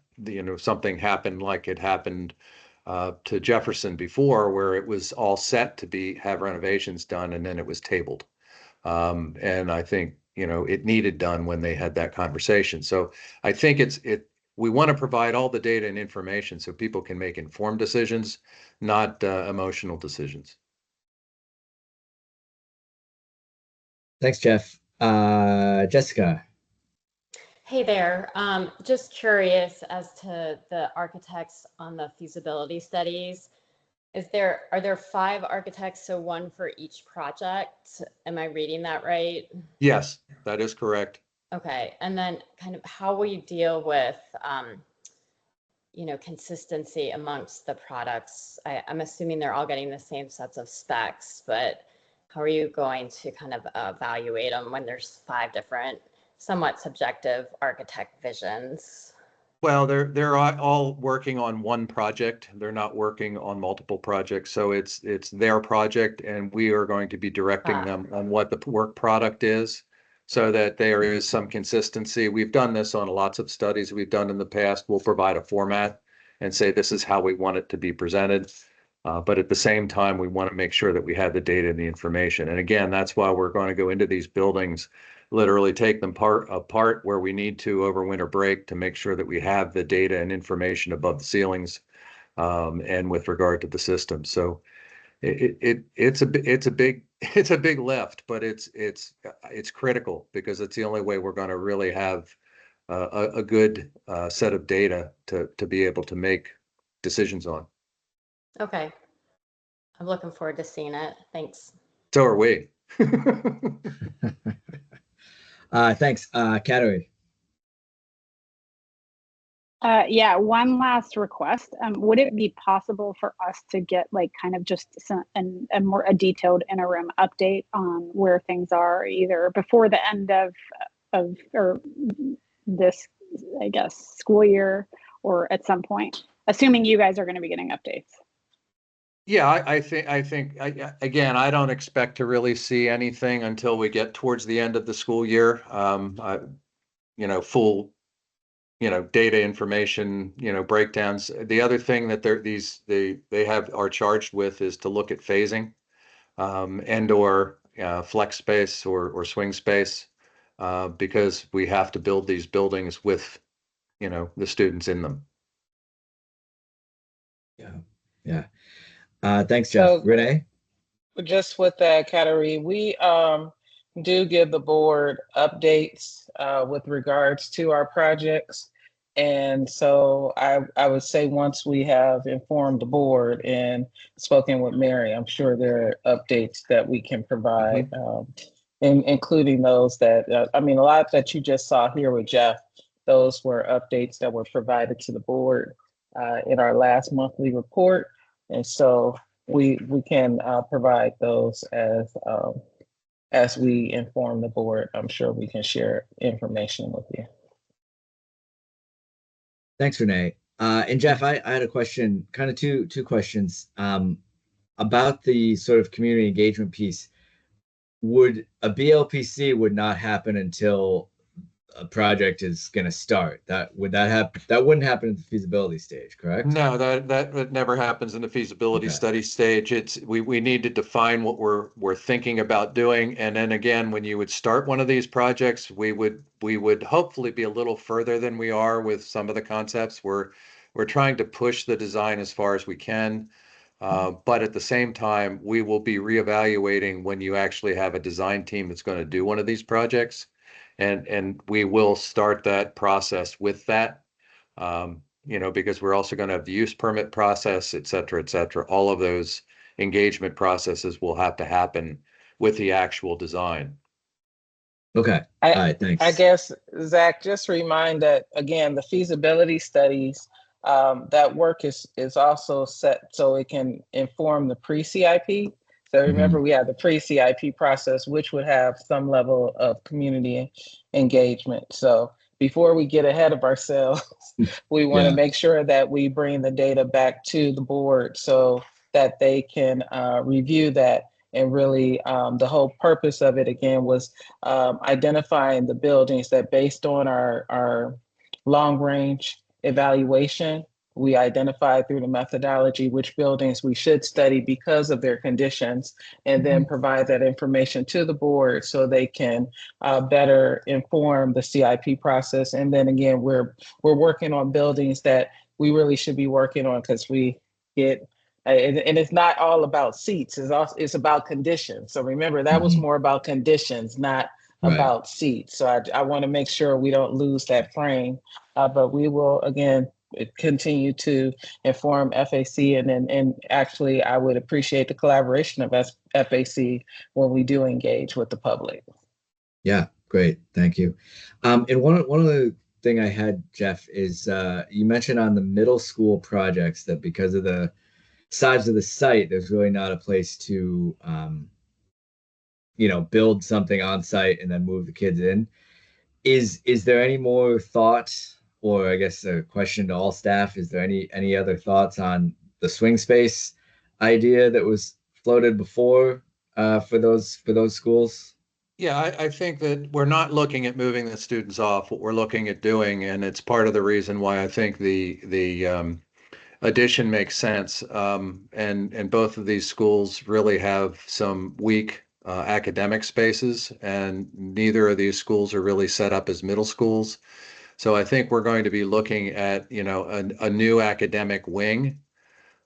something happen like it happened to Jefferson before, where it was all set to have renovations done and then it was tabled. And I think, it needed done when they had that conversation. So I think we want to provide all the data and information so people can make informed decisions, not emotional decisions. Thanks, Jeff. Jessica. Hey there. Just curious as to the architects on the feasibility studies. Are there 5 architects, so one for each project? Am I reading that right? Yes, that is correct. Okay. And then kind of how will you deal with, consistency amongst the products? I'm assuming they're all getting the same sets of specs, but how are you going to kind of evaluate them when there's 5 different, somewhat subjective architect visions? Well, they're all working on one project. They're not working on multiple projects. So it's their project, and we are going to be directing them on what the work product is, so that there is some consistency. We've done this on lots of studies we've done in the past. We'll provide a format and say this is how we want it to be presented. But at the same time, we want to make sure that we have the data and the information. And again, that's why we're going to go into these buildings, literally take them apart where we need to over winter break to make sure that we have the data and information above the ceilings, and with regard to the system. So it's a big lift, but it's critical because it's the only way we're going to really have a good set of data to be able to make decisions on. Okay. I'm looking forward to seeing it. Thanks. So are we. Thanks, Kateri. Yeah, one last request. Would it be possible for us to get like kind of just a detailed interim update on where things are, either before the end of or this, I guess, school year, or at some point? assuming you guys are going to be getting updates. Yeah, again, I don't expect to really see anything until we get towards the end of the school year. Full, data information, breakdowns. The other thing that are charged with is to look at phasing, and or flex space or swing space, because we have to build these buildings with, the students in them. Yeah. Thanks, Jeff. So Renee? just with that, Kateri, we do give the board updates with regards to our projects. And so I would say once we have informed the board and spoken with Mary, I'm sure there are updates that we can provide, including those that, a lot that you just saw here with Jeff, those were updates that were provided to the board in our last monthly report. And so we can provide those as we inform the board. I'm sure we can share information with you. Thanks, Renee. And Jeff, I had a question, kind of two questions, about the sort of community engagement piece. Would a BLPC would not happen until a project is going to start? That wouldn't happen at the feasibility stage, correct? No, that never happens in the feasibility study stage. We need to define what we're thinking about doing, and then again, when you would start one of these projects, we would hopefully be a little further than we are with some of the concepts. We're trying to push the design as far as we can, but at the same time, we will be reevaluating when you actually have a design team that's going to do one of these projects. And we will start that process with that, because we're also going to have the use permit process, et cetera, et cetera. All of those engagement processes will have to happen with the actual design. Okay. All right. Thanks. I guess, Zach, just remind that, again, the feasibility studies, that work is also set so it can inform the pre-CIP. So remember, we have the pre-CIP process, which would have some level of community engagement. So before we get ahead of ourselves, we want to make sure that we bring the data back to the board so that they can review that. And really, the whole purpose of it, again, was identifying the buildings that, based on our long-range evaluation, we identified through the methodology which buildings we should study because of their conditions, and then provide that information to the board so they can better inform the CIP process. And then again, we're working on buildings that we really should be working on, because we get, and it's not all about seats, it's about conditions. So remember, that was more about conditions, not about seats. So I want to make sure we don't lose that frame, but we will, again, continue to inform FAC, and actually I would appreciate the collaboration of FAC when we do engage with the public. Yeah, great. Thank you. And one of the thing I had, Jeff, is you mentioned on the middle school projects that because of the size of the site, there's really not a place to build something on site and then move the kids in. Is there any more thought, or I guess a question to all staff, is there any other thoughts on the swing space idea that was floated before for those schools? Yeah, I think that we're not looking at moving the students off. What we're looking at doing, and it's part of the reason why I think the addition makes sense. And both of these schools really have some weak academic spaces, and neither of these schools are really set up as middle schools. So I think we're going to be looking at, a new academic wing,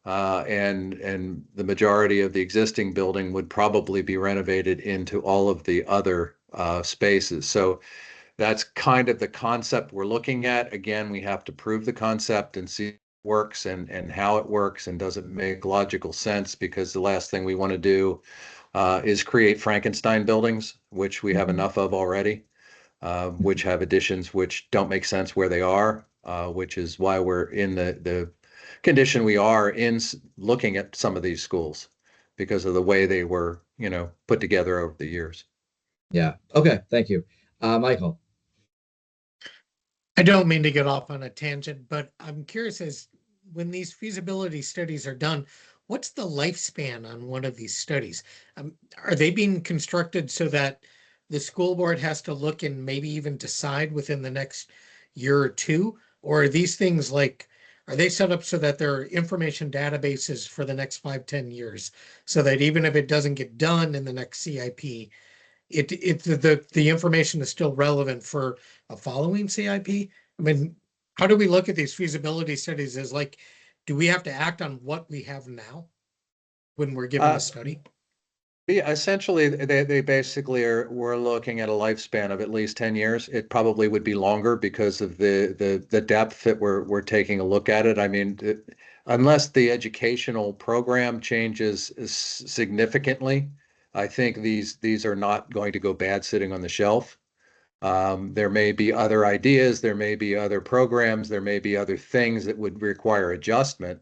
and the majority of the existing building would probably be renovated into all of the other spaces. So that's kind of the concept we're looking at. Again, we have to prove the concept and see if it works and how it works, and does it make logical sense, because the last thing we want to do is create Frankenstein buildings, which we have enough of already. Which have additions which don't make sense where they are, which is why we're in the condition we are in looking at some of these schools, because of the way they were, put together over the years. Yeah. Okay. Thank you. Michael. I don't mean to get off on a tangent, but I'm curious, as when these feasibility studies are done, what's the lifespan on one of these studies? Are they being constructed so that the school board has to look and maybe even decide within the next year or two? Or are these things like, are they set up so that there are information databases for the next 5, 10 years? So that even if it doesn't get done in the next CIP, the information is still relevant for a following CIP? I mean, how do we look at these feasibility studies as like, do we have to act on what we have now when we're given a study? Yeah, essentially, they basically we're looking at a lifespan of at least 10 years. It probably would be longer because of the depth that we're taking a look at it. I mean, unless the educational program changes significantly, I think these are not going to go bad sitting on the shelf. There may be other ideas, there may be other programs, there may be other things that would require adjustment,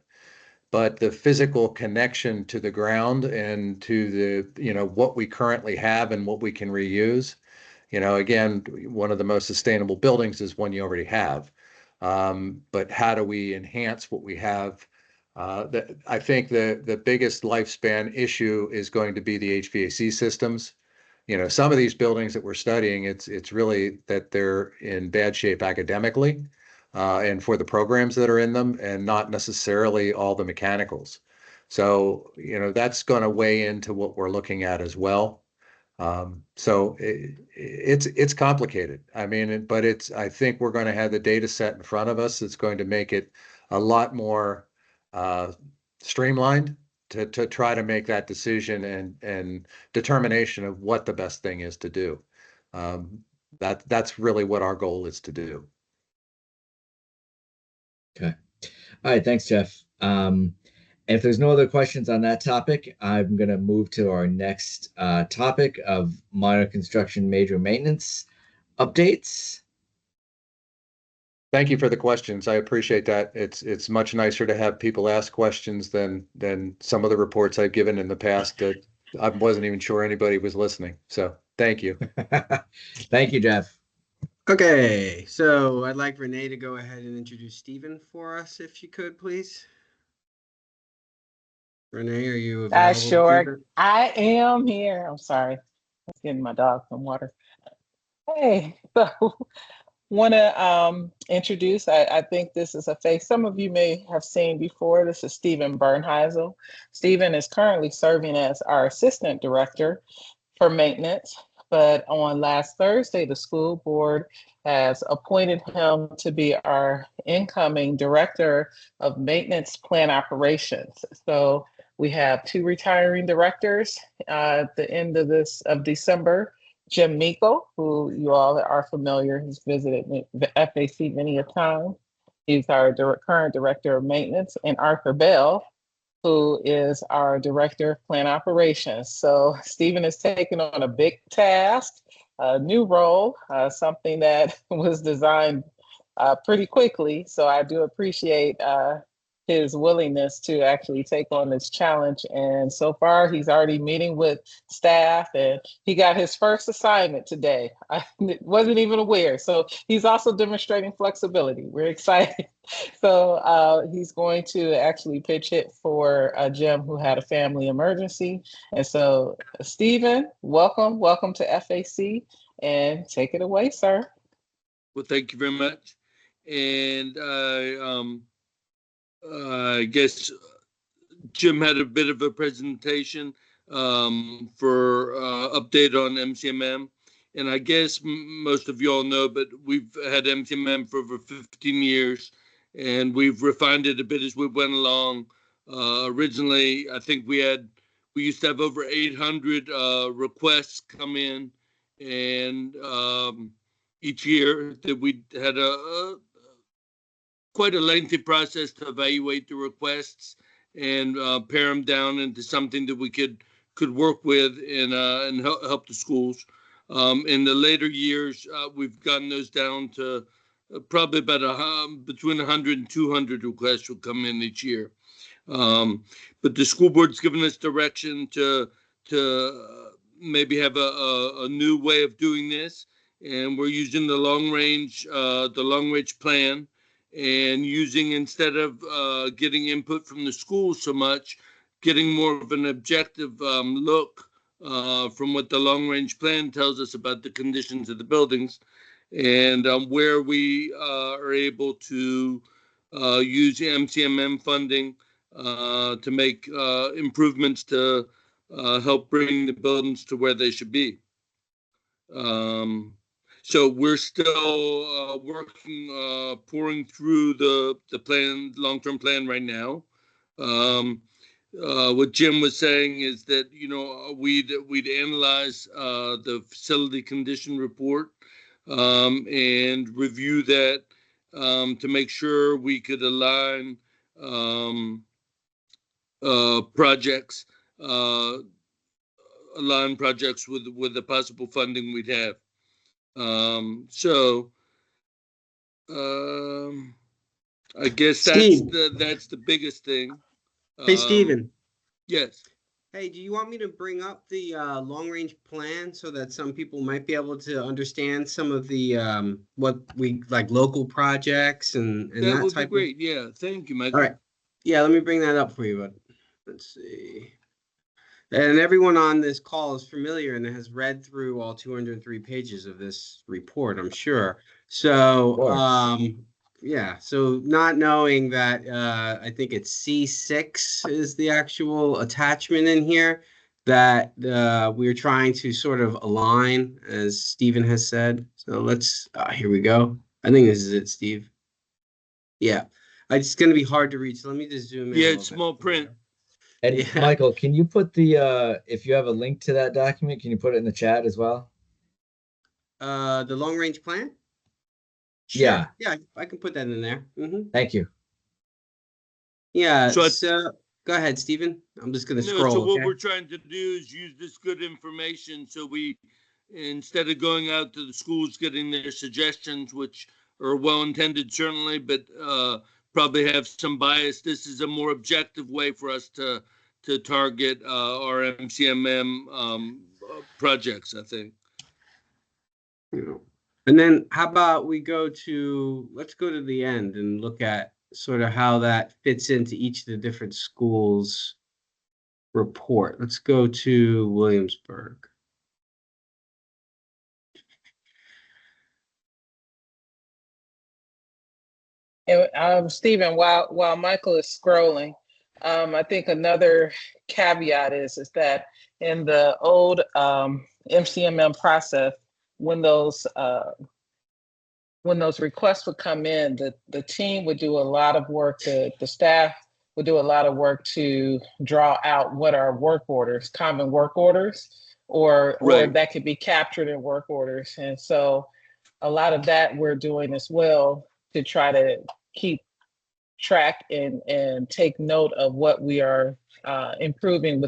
but the physical connection to the ground and to what we currently have and what we can reuse. Again, one of the most sustainable buildings is one you already have. But how do we enhance what we have? I think the biggest lifespan issue is going to be the HVAC systems. Some of these buildings that we're studying, it's really that they're in bad shape academically, and for the programs that are in them, and not necessarily all the mechanicals. So, that's going to weigh into what we're looking at as well. So it's complicated. I mean, but I think we're going to have the data set in front of us. It's going to make it a lot more streamlined to try to make that decision and determination of what the best thing is to do. That's really what our goal is to do. Okay. All right. Thanks, Jeff. And if there's no other questions on that topic, I'm going to move to our next topic of minor construction, major maintenance updates. Thank you for the questions. I appreciate that. It's much nicer to have people ask questions than some of the reports I've given in the past that I wasn't even sure anybody was listening. So thank you. Thank you, Jeff. Okay, so I'd like Renee to go ahead and introduce Stephen for us, if you could, please. Renee, are you available? Sure. I am here. I'm sorry. I was getting my dog some water. Hey, so want to introduce, I think this is a face some of you may have seen before. This is Stephen Bernheisel. Stephen is currently serving as our assistant director for maintenance, but on last Thursday, the school board has appointed him to be our incoming director of maintenance plan operations. So we have 2 retiring directors at the end of December. Jim Meikle, who you all are familiar, he's visited the FAC many a time. He's our current director of maintenance, and Arthur Bell, who is our director of plant operations. So Stephen is taking on a big task, a new role, something that was designed pretty quickly. So I do appreciate his willingness to actually take on this challenge. And so far, he's already meeting with staff, and he got his first assignment today. I wasn't even aware. So he's also demonstrating flexibility. We're excited. So he's going to actually pitch it for Jim, who had a family emergency. And so, Stephen, welcome to FAC, and take it away, sir. Well, thank you very much. And I guess Jim had a bit of a presentation for update on MCMM. And I guess most of you all know, but we've had MCMM for over 15 years, and we've refined it a bit as we went along. Originally, I think we used to have over 800 requests come in, and each year that we had quite a lengthy process to evaluate the requests and pare them down into something that we could work with and help the schools. In the later years, we've gotten those down to probably about between 100 and 200 requests will come in each year. But the school board's given us direction to maybe have a new way of doing this, and we're using the long range plan. and using, instead of getting input from the schools so much, getting more of an objective look from what the long range plan tells us about the conditions of the buildings, and where we are able to use MCMM funding to make improvements to help bring the buildings to where they should be. So we're still working, pouring through the plan, long-term plan right now. What Jim was saying is that, you know, we'd analyze the facility condition report and review that to make sure we could align projects, with the possible funding we'd have. So I guess that's the biggest thing. Hey, Stephen. Yes. Hey, do you want me to bring up the long-range plan so that some people might be able to understand some of the what we like local projects and that that would type be great. Yeah, thank you, Michael. All right. Yeah, let me bring that up for you, bud. Let's see. And everyone on this call is familiar and has read through all 203 pages of this report, I'm sure. So, yeah, so not knowing that I think it's C6 is the actual attachment in here that we're trying to sort of align, as Stephen has said. So let's, here we go. I think this is it, Steve. Yeah, it's going to be hard to read. So let me just zoom in. Yeah, it's small print. And Yeah. Michael, can you put the if you have a link to that document, can you put it in the chat as well? The long range plan? Sure. Yeah. Yeah, I can put that in there. Thank you. Yeah, So so go ahead, Stephen. I'm just gonna No, scroll. so what Okay? we're trying to do is use this good information so we, instead of going out to the schools getting their suggestions, which are well-intended certainly, but probably have some bias, this is a more objective way for us to target our MCMM projects, I think. And then how about we let's go to the end and look at sort of how that fits into each of the different schools' report. Let's go to Williamsburg. And Stephen, while Michael is scrolling, I think another caveat is that in the old MCMM process, when those requests would come in, the team would do a lot of work. The staff would do a lot of work to draw out what are work orders, common work orders, or that could be captured in work orders. And so a lot of that we're doing as well to try to keep track and take note of what we are improving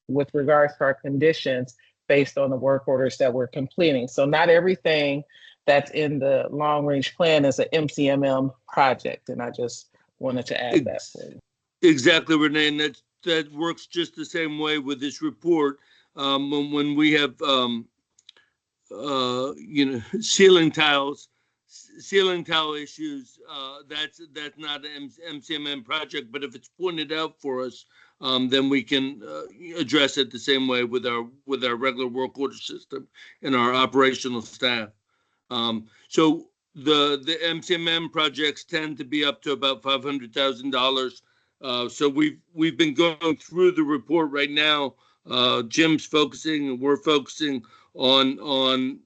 with regards to our conditions based on the work orders that we're completing. So not everything that's in the long range plan is an MCMM project. And I just wanted to add that for you. Exactly, Renee, and that works just the same way with this report. When we have ceiling tile issues, that's not an MCMM project, but if it's pointed out for us, then we can address it the same way with our regular work order system and our operational staff. So the MCMM projects tend to be up to about $500,000. So we've been going through the report right now. Jim's focusing and we're focusing on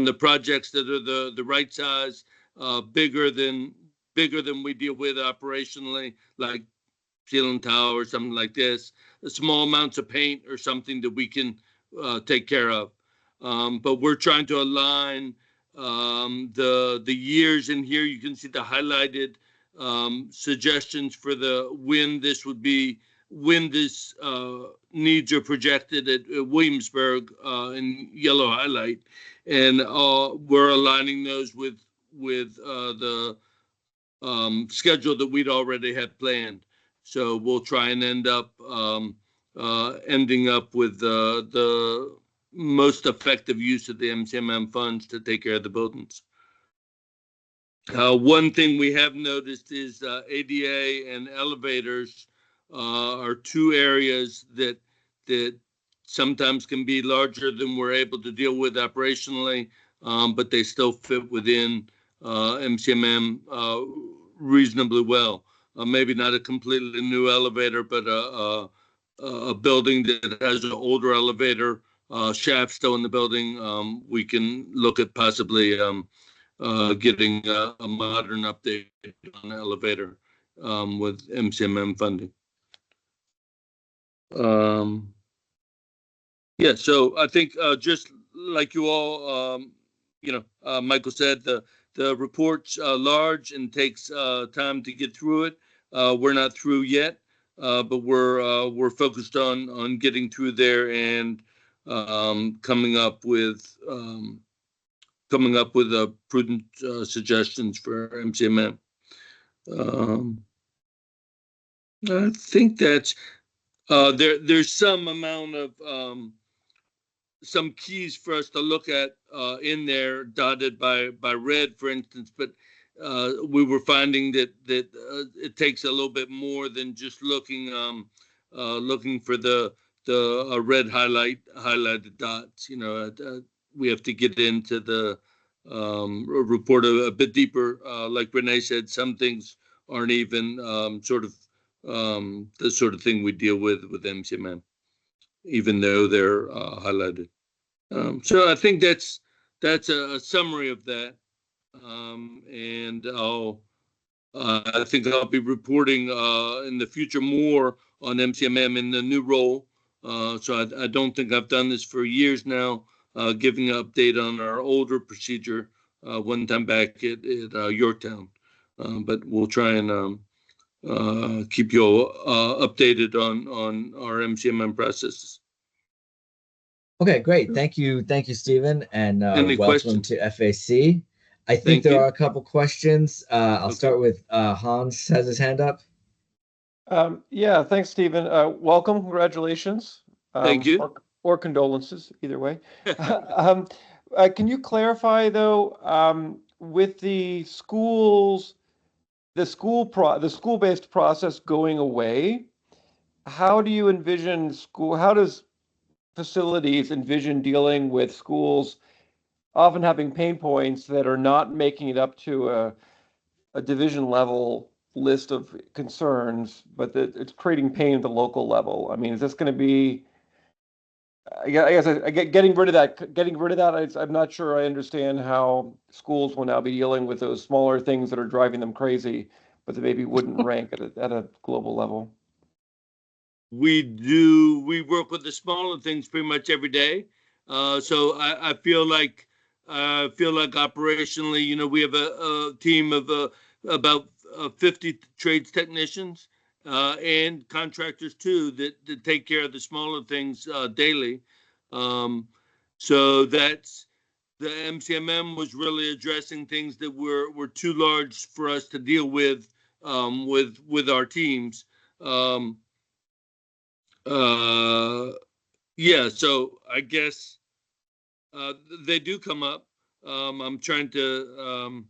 the projects that are the right size, bigger than we deal with operationally, like ceiling tile or something like this. Small amounts of paint or something that we can take care of. But we're trying to align the years in here. You can see the highlighted suggestions for when this needs are projected at Williamsburg in yellow highlight, and we're aligning those with the schedule that we'd already had planned. So we'll try and ending up with the most effective use of the MCMM funds to take care of the buildings. One thing we have noticed is ADA and elevators are two areas that sometimes can be larger than we're able to deal with operationally, but they still fit within MCMM reasonably well. Maybe not a completely new elevator, but a building that has an older elevator shaft still in the building. We can look at possibly getting a modern update on the elevator with MCMM funding. Yeah, so I think just like you all, Michael said, the report's large and takes time to get through it. We're not through yet, but we're focused on getting through there and coming up with prudent suggestions for MCMM. I think that's there's some amount of some keys for us to look at in there, dotted by red, for instance. But we were finding that it takes a little bit more than just looking for the red highlighted dots. We have to get into the report a bit deeper. Like Renee said, some things aren't even the sort of thing we deal with MCMM, even though they're highlighted. So I think that's a summary of that, and I think I'll be reporting in the future more on MCMM in the new role. So I don't think I've done this for years now, giving an update on our older procedure one time back at Yorktown. But we'll try and keep you all updated on our MCMM processes. Okay, great. Thank you, Stephen, and Any welcome questions? to FAC. I think Thank there you. are a couple questions. I'll Okay. start with Hans has his hand up. Yeah, thanks, Stephen. Welcome, congratulations. Thank you. Or condolences, either way. Can you clarify though, with the schools, the school-based process going away, how do you envision how does facilities envision dealing with schools often having pain points that are not making it up to a division level list of concerns, but that it's creating pain at the local level? I mean, is this going to be, I guess, getting rid of that? I'm not sure I understand how schools will now be dealing with those smaller things that are driving them crazy, but that maybe wouldn't rank at a global level. We work with the smaller things pretty much every day. So I feel like operationally, we have a team of about 50 trades technicians and contractors too that take care of the smaller things daily. So that's the MCMM was really addressing things that were too large for us to deal with our teams. Yeah, so I guess they do come up. I'm trying to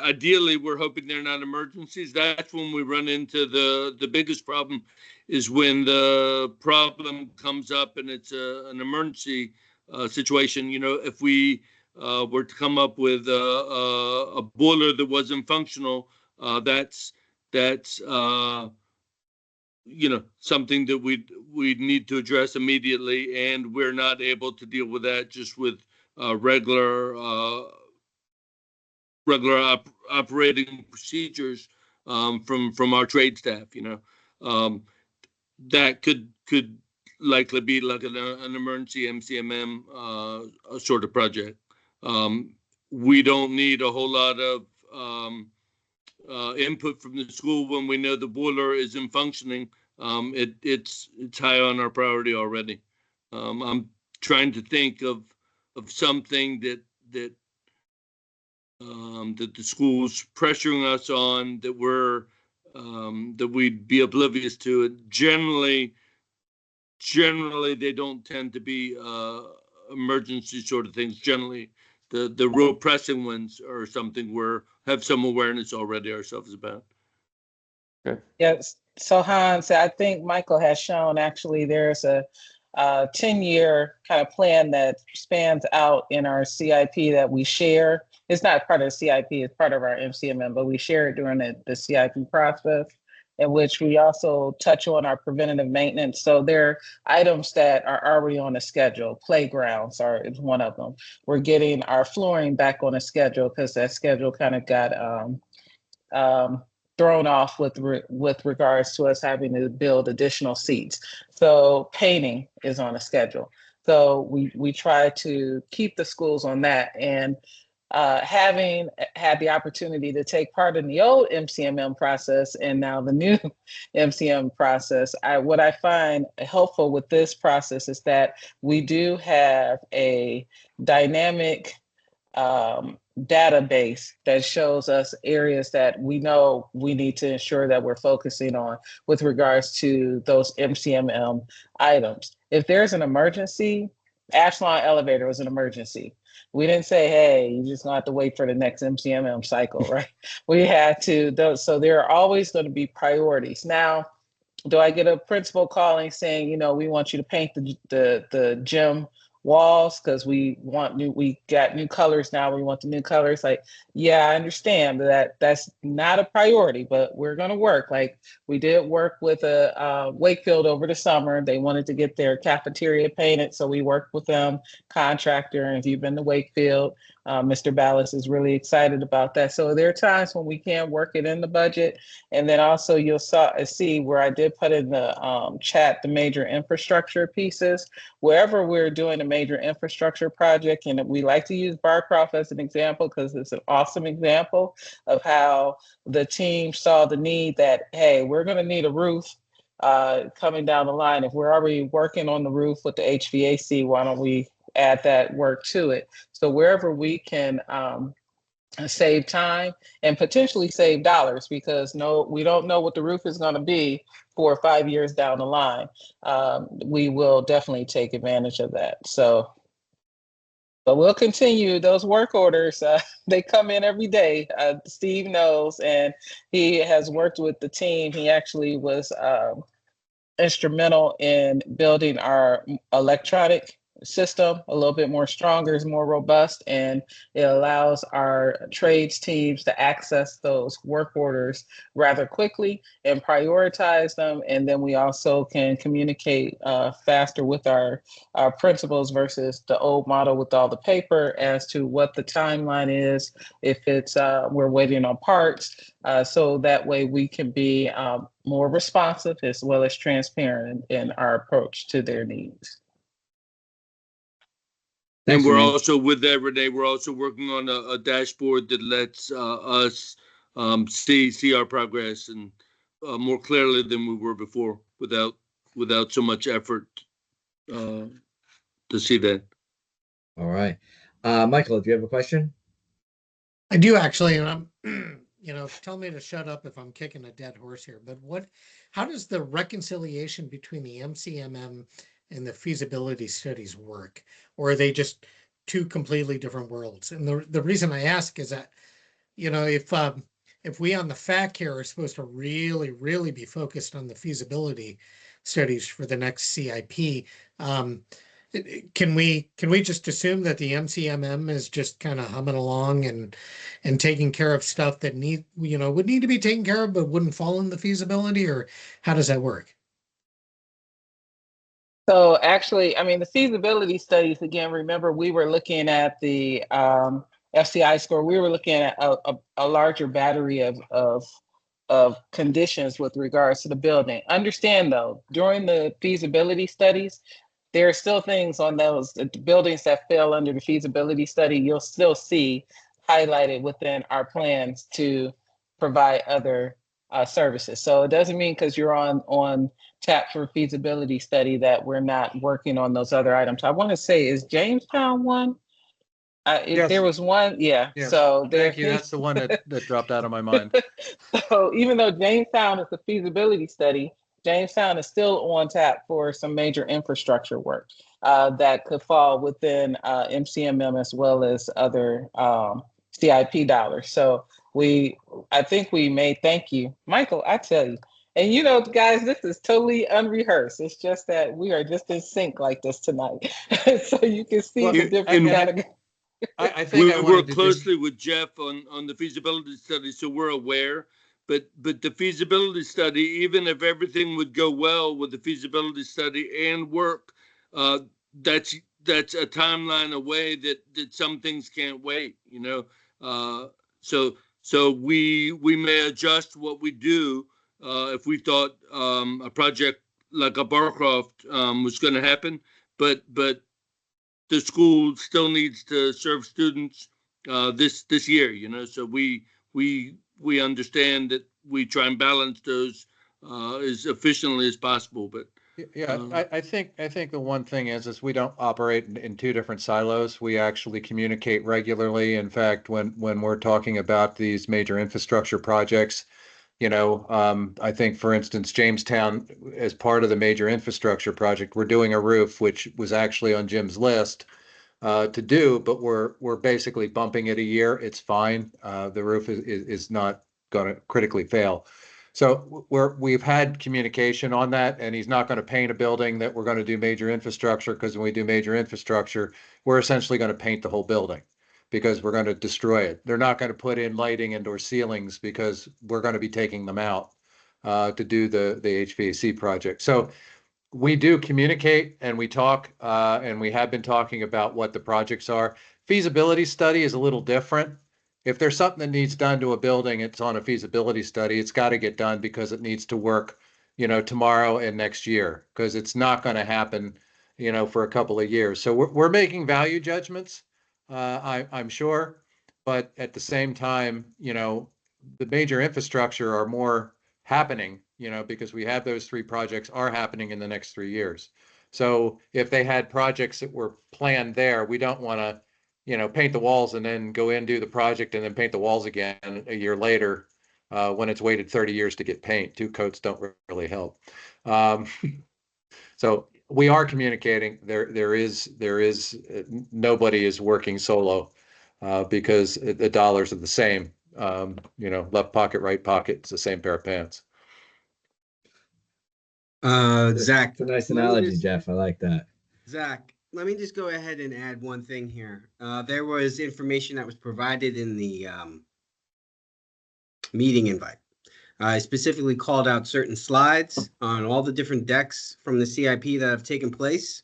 ideally we're hoping they're not emergencies. That's when we run into the biggest problem, is when the problem comes up and it's an emergency situation. If we were to come up with a boiler that wasn't functional, that's something that we'd need to address immediately, and we're not able to deal with that just with regular operating procedures from our trade staff. That could likely be like an emergency MCMM sort of project. We don't need a whole lot of input from the school when we know the boiler isn't functioning. It's high on our priority already. I'm trying to think of something that the school's pressuring us on that we'd be oblivious to it. Generally they don't tend to be emergency sort of things. Generally, the real pressing ones are something we're have some awareness already ourselves about. Yes. So Hans, I think Michael has shown actually there's a 10-year kind of plan that spans out in our CIP that we share. It's not part of the CIP, it's part of our MCMM, but we share it during the CIP process, in which we also touch on our preventative maintenance. So there are items that are already on the schedule. Playgrounds is one of them. We're getting our flooring back on the schedule because that schedule kind of got thrown off with regards to us having to build additional seats. So painting is on a schedule. So we try to keep the schools on that. And having had the opportunity to take part in the old MCMM process and now the new MCM process, what I find helpful with this process is that we do have a dynamic database that shows us areas that we know we need to ensure that we're focusing on with regards to those MCMM items. If there's an emergency, Ashland elevator was an emergency. We didn't say, hey, you just gonna have to wait for the next MCMM cycle, right? We had to, so there are always going to be priorities. Now, do I get a principal calling saying, we want you to paint the gym walls because we got new colors now, we want the new colors? Like, yeah, I understand that that's not a priority, but we're going to work. Like, we did work with Wakefield over the summer. They wanted to get their cafeteria painted, so we worked with them, contractor. And if you've been to Wakefield, Mr. Ballas is really excited about that. So there are times when we can work it in the budget. And then also you'll see where I did put in the chat the major infrastructure pieces. Wherever we're doing a major infrastructure project, and we like to use Barcroft as an example because it's an awesome example of how the team saw the need that, hey, we're going to need a roof coming down the line. If we're already working on the roof with the HVAC, why don't we add that work to it? So wherever we can save time and potentially save dollars, because we don't know what the roof is going to be 4 or 5 years down the line, we will definitely take advantage of that. So, but we'll continue those work orders. They come in every day. Steve knows, and he has worked with the team. He actually was instrumental in building our electronic system a little bit more stronger, more robust, and it allows our trades teams to access those work orders rather quickly and prioritize them. And then we also can communicate faster with our principals versus the old model with all the paper as to what the timeline is, if it's we're waiting on parts. So that way we can be more responsive as well as transparent in our approach to their needs. And we're also, with that, Renee, we're also working on a dashboard that lets us see our progress and more clearly than we were before, without so much effort to see that. All right. Michael, do you have a question? I do actually, and tell me to shut up if I'm kicking a dead horse here, but how does the reconciliation between the MCMM and the feasibility studies work? Or are they just two completely different worlds? And the reason I ask is that, if we on the FAC here are supposed to really, really be focused on the feasibility studies for the next CIP, can we just assume that the MCMM is just kind of humming along and taking care of stuff that would need to be taken care of but wouldn't fall in the feasibility? Or how does that work? So actually, the feasibility studies, again, remember we were looking at the FCI score. We were looking at a larger battery of conditions with regards to the building. Understand though, during the feasibility studies, there are still things on those buildings that fell under the feasibility study. You'll still see highlighted within our plans to provide other services. So it doesn't mean because you're on tap for feasibility study that we're not working on those other items. I want to say, is Jamestown one? Yes. There was one, yeah. Yes. So Thank you. That's the one that dropped out of my mind. So even though Jamestown is a feasibility study, Jamestown is still on tap for some major infrastructure work that could fall within MCMM as well as other CIP dollars. So I think we may thank you, Michael. I tell you, and you know, guys, this is totally unrehearsed. It's just that we are just in sync like this tonight, so you can see the different categories. I think I We wanted work to just closely with Jeff on the feasibility study, so we're aware. But the feasibility study, even if everything would go well with the feasibility study and work, uh, that's a timeline away that some things can't wait. You know, so we may adjust what we do if we thought a project like a Barcroft was going to happen, but the school still needs to serve students this year, you know. So we understand that we try and balance those as efficiently as possible. But yeah, I think the one thing is we don't operate in two different silos. We actually communicate regularly. In fact, when we're talking about these major infrastructure projects, you know, I think, for instance, Jamestown, as part of the major infrastructure project, we're doing a roof, which was actually on Jim's list to do, but we're basically bumping it a year. It's fine. The roof is not going to critically fail. So we've had communication on that, and he's not going to paint a building that we're going to do major infrastructure, because when we do major infrastructure, we're essentially going to paint the whole building because we're going to destroy it. They're not going to put in lighting and or ceilings because we're going to be taking them out to do the HVAC project. So we do communicate and we talk, and we have been talking about what the projects are. Feasibility study is a little different. If there's something that needs done to a building, it's on a feasibility study. It's got to get done because it needs to work, you know, tomorrow and next year, because it's not going to happen, you know, for a couple of years. So we're making value judgments, I'm sure, but at the same time, you know, the major infrastructure are more happening, you know, because we have those three projects are happening in the next 3 years. So if they had projects that were planned there, we don't want to, you know, paint the walls and then go in, do the project, and then paint the walls again a year later when it's waited 30 years to get paint. Two coats don't really help. So we are communicating. There is nobody is working solo because the dollars are the same. You know, left pocket, right pocket, it's the same pair of pants. Zach, It's a nice let me analogy, just- Jeff. I like that. Zach, let me just go ahead and add one thing here. There was information that was provided in the meeting invite. I specifically called out certain slides on all the different decks from the CIP that have taken place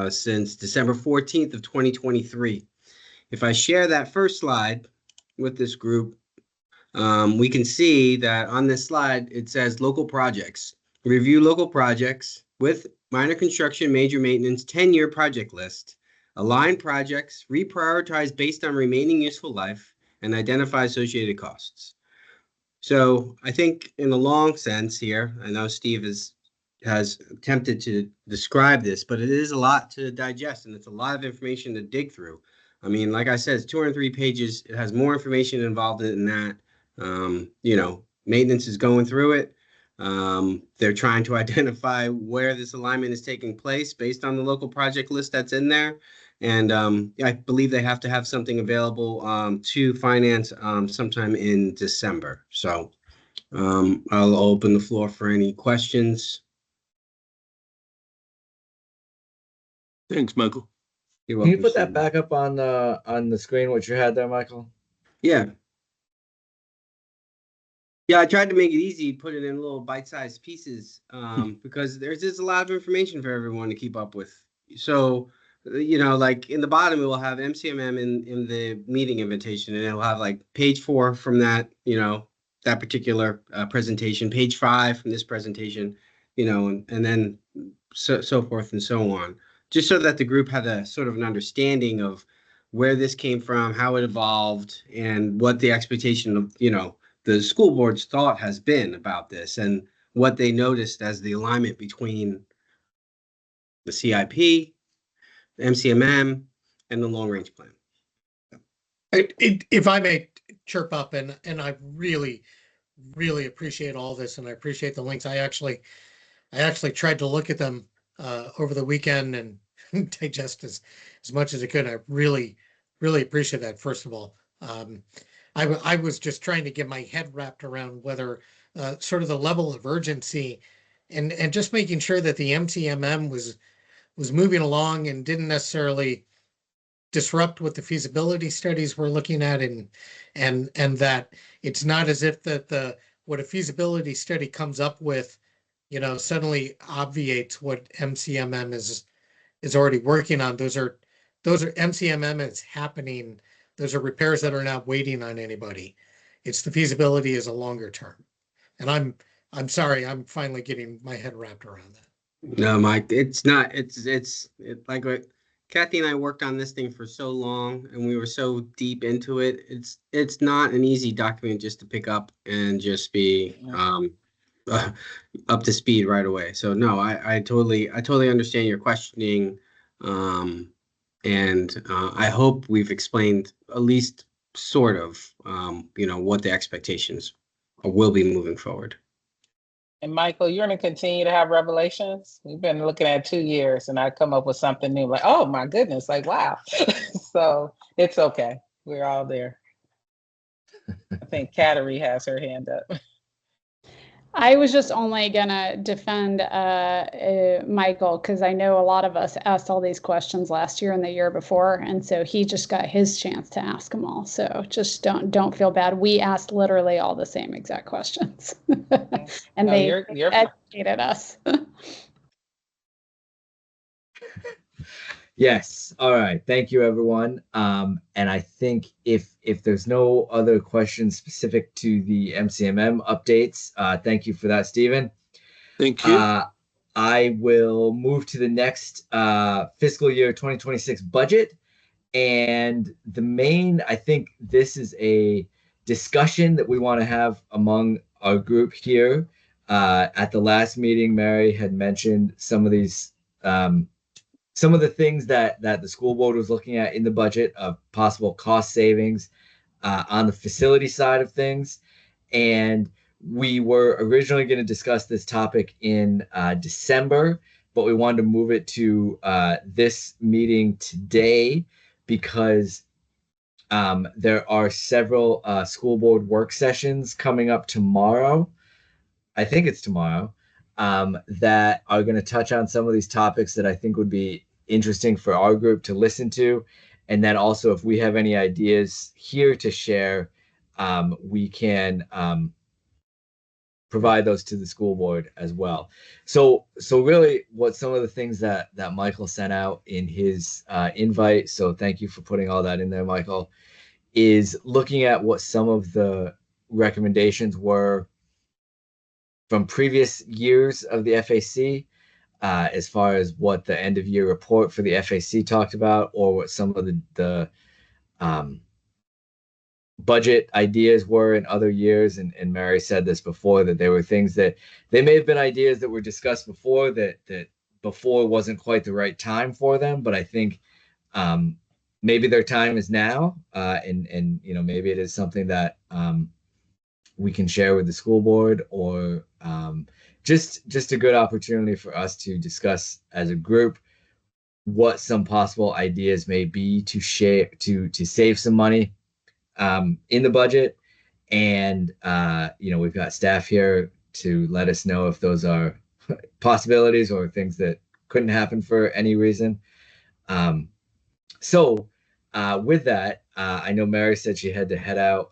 since December 14th of 2023. If I share that first slide with this group, we can see that on this slide, it says local projects. Review local projects with minor construction, major maintenance, 10-year project list. Align projects, reprioritize based on remaining useful life, and identify associated costs. So I think in the long sense here, I know Steve has attempted to describe this, but it is a lot to digest and it's a lot of information to dig through. I mean, like I said, it's 203 pages. It has more information involved in that. You know, maintenance is going through it. They're trying to identify where this alignment is taking place based on the local project list that's in there. And I believe they have to have something available to finance sometime in December. So I'll open the floor for any questions. thanks, Michael. You're Can you welcome, put that Steve. back up on the screen, what you had there, Michael? Yeah. Yeah, I tried to make it easy, put it in little bite-sized pieces because there's just a lot of information for everyone to keep up with. So, you know, like in the bottom, it will have MCMM in the meeting invitation, and it'll have like page 4 from that, you know, that particular presentation, page 5 from this presentation, you know, and then so forth and so on, just so that the group had a sort of an understanding of where this came from, how it evolved, and what the expectation of, you know, the school board's thought has been about this and what they noticed as the alignment between the CIP, the MCMM, and the long range plan. If I may chirp up, and I really appreciate all this, and I appreciate the links. I actually actually tried to look at them over the weekend and digest as much as I could. I really, really appreciate that, first of all. I was just trying to get my head wrapped around whether sort of the level of urgency and just making sure that the MCMM was moving along and didn't necessarily disrupt what the feasibility studies were looking at, and that it's not as if that the what a feasibility study comes up with, suddenly obviates what MCMM is already working on. Those are MCMM is happening. Those are repairs that are not waiting on anybody. It's the feasibility is a longer term. And I'm sorry, I'm finally getting my head wrapped around that. No, Mike, it's not. Like what Kathy and I worked on this thing for so long, and we were so deep into it. It's not an easy document just to pick up and just be up to speed right away. So no, I totally understand your questioning, and I hope we've explained at least sort of, what the expectations will be moving forward. And Michael, you're going to continue to have revelations. We've been looking at 2 years, and I come up with something new, like, oh my goodness, like wow. So it's okay. We're all there. I think Kateri has her hand up. I was just only gonna defend Michael because I know a lot of us asked all these questions last year and the year before, and so he just got his chance to ask them all. So just don't feel bad. We asked literally all the same exact questions, and No, they you're educated us. Yes. All right. Thank you, everyone. And I think if there's no other questions specific to the MCMM updates, thank you for that, Stephen. Thank you. I will move to the next fiscal year 2026 budget. And I think this is a discussion that we want to have among our group here. At the last meeting, Mary had mentioned some of these some of the things that the school board was looking at in the budget of possible cost savings on the facility side of things. And we were originally going to discuss this topic in December, but we wanted to move it to this meeting today because there are several school board work sessions coming up tomorrow. I think it's tomorrow, that are going to touch on some of these topics that I think would be interesting for our group to listen to. And then also, if we have any ideas here to share, we can provide those to the school board as well. So really, what some of the things that Michael sent out in his invite. So thank you for putting all that in there, Michael. Is looking at what some of the recommendations were from previous years of the FAC, as far as what the end of year report for the FAC talked about, or what some of the budget ideas were in other years. And Mary said this before, that there were things that they may have been ideas that were discussed before that before wasn't quite the right time for them. But I think maybe their time is now, and maybe it is something that we can share with the school board, or just a good opportunity for us to discuss as a group what some possible ideas may be to share to save some money in the budget. And we've got staff here to let us know if those are possibilities or things that couldn't happen for any reason. So with that, I know Mary said she had to head out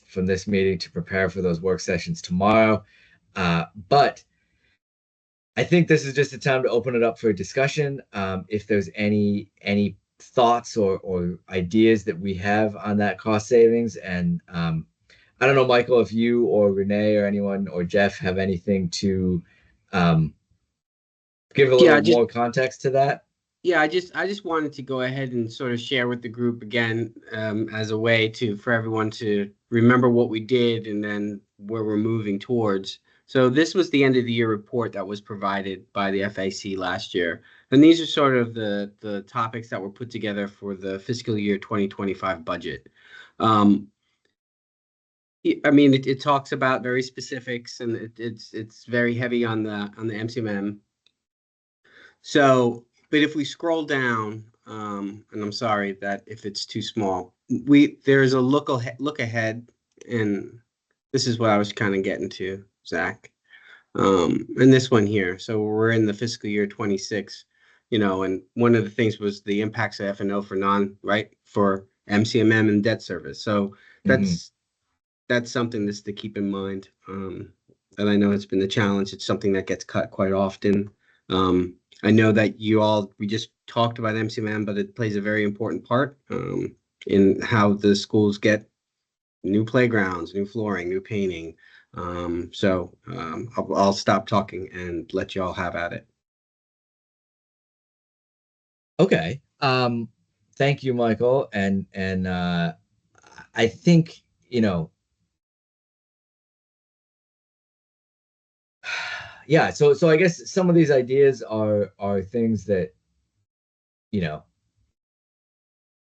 from this meeting to prepare for those work sessions tomorrow. But I think this is just a time to open it up for discussion. If there's any thoughts or ideas that we have on that cost savings. And I don't know, Michael, if you or Renee or anyone or Jeff have anything to give a little more context to that. Yeah, I just wanted to go ahead and sort of share with the group again, as a way for everyone to remember what we did and then where we're moving towards. So this was the end of the year report that was provided by the FAC last year. And these are sort of the topics that were put together for the fiscal year 2025 budget. I mean, it talks about very specifics, and it's very heavy on the MCMM. So, but if we scroll down, and I'm sorry that if it's too small, there's a look ahead, and this is what I was kind of getting to, Zach. And this one here. So we're in the fiscal year 26, and one of the things was the impacts of F&O for for MCMM and debt service. So that's something that's to keep in mind. And I know it's been the challenge. It's something that gets cut quite often. I know that we just talked about MCMM, but it plays a very important part in how the schools get new playgrounds, new flooring, new painting. I'll stop talking and let you all have at it. Okay. Thank you, Michael. And I think, yeah, so I guess some of these ideas are things that, you know,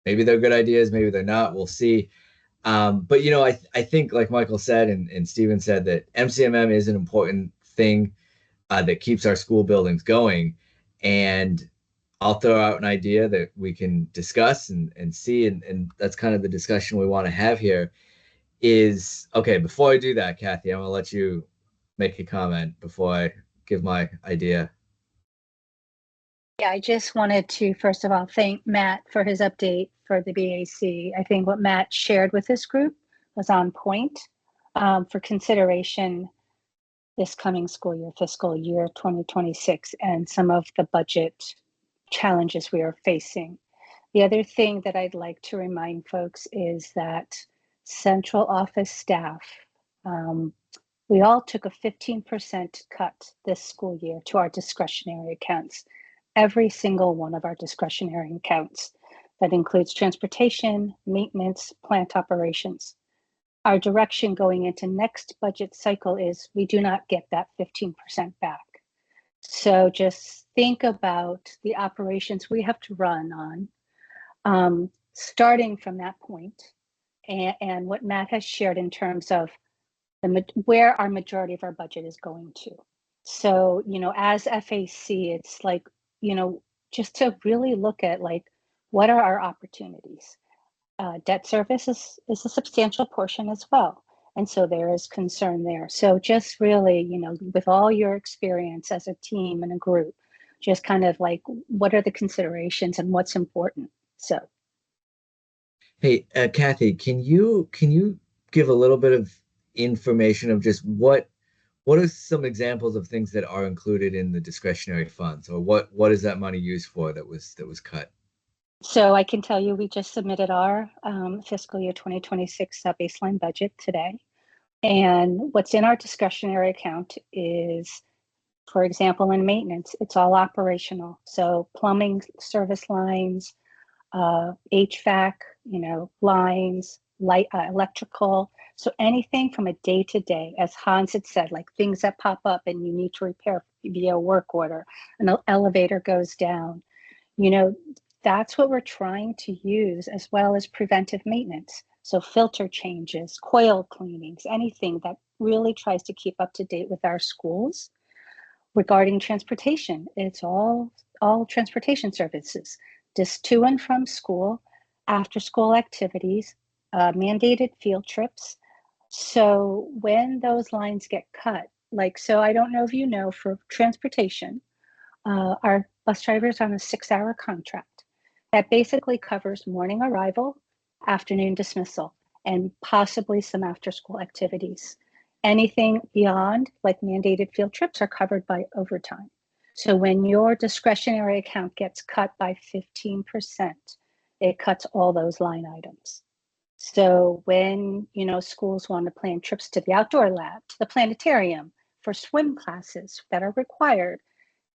maybe they're good ideas, maybe they're not. We'll see. But I think like Michael said and Steven said that MCMM is an important thing that keeps our school buildings going. And I'll throw out an idea that we can discuss and see, and that's kind of the discussion we want to have here. Is okay. Before I do that, Kathy, I'm gonna let you make a comment before I give my idea. Yeah, I just wanted to, first of all, thank Matt for his update for the BAC. I think what Matt shared with this group was on point for consideration this coming school year, fiscal year 2026, and some of the budget challenges we are facing. The other thing that I'd like to remind folks is that central office staff, we all took a 15% cut this school year to our discretionary accounts. Every single one of our discretionary accounts. That includes transportation, maintenance, plant operations. Our direction going into next budget cycle is we do not get that 15% back. So just think about the operations we have to run on, starting from that point, and what Matt has shared in terms of where our majority of our budget is going to. So, as FAC, it's like, just to really look at like, what are our opportunities? Debt service is a substantial portion as well. And so there is concern there. So just really, with all your experience as a team and a group, just kind of like, what are the considerations and what's important? So. Hey, Kathy, can you give a little bit of information of just what are some examples of things that are included in the discretionary funds, or what is that money used for that was cut? So I can tell you, we just submitted our fiscal year 2026 baseline budget today. And what's in our discretionary account is, for example, in maintenance, it's all operational. So plumbing service lines, HVAC, lines, light, electrical. So anything from a day to day, as Hans had said, like things that pop up and you need to repair via work order, an elevator goes down, that's what we're trying to use, as well as preventive maintenance. So filter changes, coil cleanings, anything that really tries to keep up to date with our schools. Regarding transportation, it's all transportation services, just to and from school, after school activities, mandated field trips. So when those lines get cut, so I don't know if you know, for transportation, our bus drivers on a 6-hour contract that basically covers morning arrival, afternoon dismissal, and possibly some after school activities. Anything beyond, like mandated field trips, are covered by overtime. So when your discretionary account gets cut by 15%, it cuts all those line items. So when, schools want to plan trips to the outdoor lab, to the planetarium, for swim classes that are required,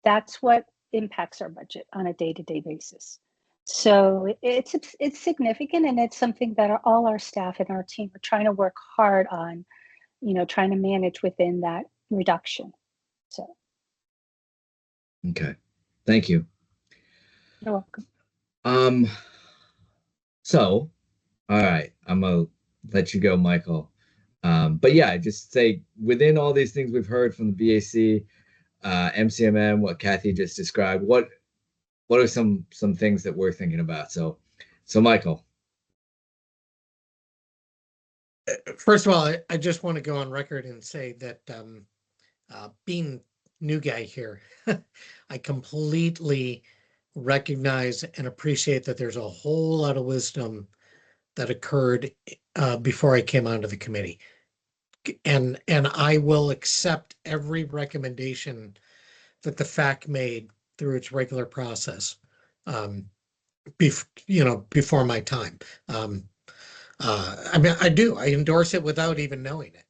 that's what impacts our budget on a day-to-day basis. So it's significant, and it's something that all our staff and our team are trying to work hard on, trying to manage within that reduction. So. Okay, thank you. You're welcome. So, all right, I'm gonna let you go, Michael. But yeah, I just say within all these things we've heard from the BAC, MCMM, what Kathy just described, what are some things that we're thinking about? So Michael. First of all, I just want to go on record and say that being new guy here, I completely recognize and appreciate that there's a whole lot of wisdom that occurred before I came onto the committee. And I will accept every recommendation that the FAC made through its regular process. Before my time. I mean, I endorse it without even knowing it.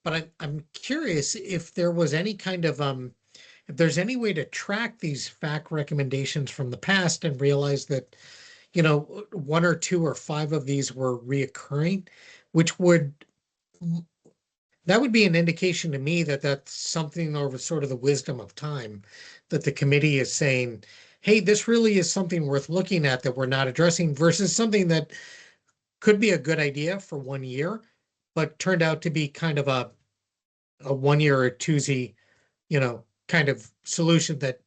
But I'm curious if there was any kind of, if there's any way to track these FAC recommendations from the past and realize that, one or two or five of these were reoccurring, which that would be an indication to me that that's something over sort of the wisdom of time that the committee is saying, hey, this really is something worth looking at that we're not addressing versus something that could be a good idea for 1 year, but turned out to be kind of a 1 year or twosie, kind of solution that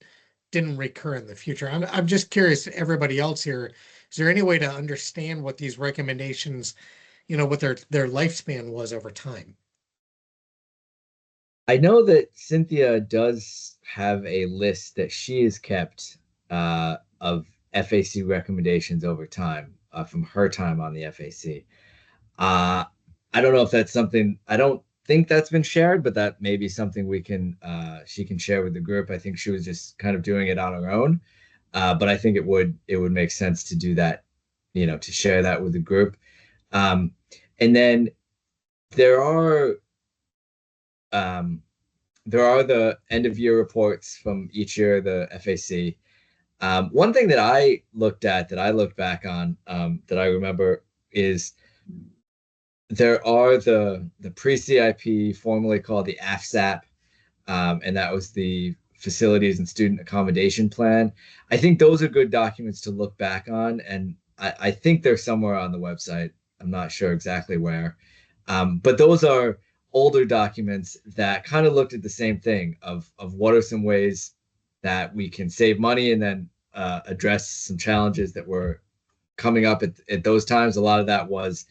didn't recur in the future. I'm just curious, everybody else here, is there any way to understand what these recommendations, what their lifespan was over time? I know that Cynthia does have a list that she has kept of FAC recommendations over time from her time on the FAC. I don't know if that's something, I don't think that's been shared, but that may be something she can share with the group. I think she was just kind of doing it on her own. But I think it would make sense to do that, to share that with the group. And then there are the end of year reports from each year of the FAC. One thing that I looked back on, that I remember is there are the pre-CIP, formerly called the AFSAP, and that was the Facilities and Student Accommodation Plan. I think those are good documents to look back on, and I think they're somewhere on the website. I'm not sure exactly where, but those are older documents that kind of looked at the same thing of what are some ways that we can save money and then address some challenges that were coming up at those times. A lot of that was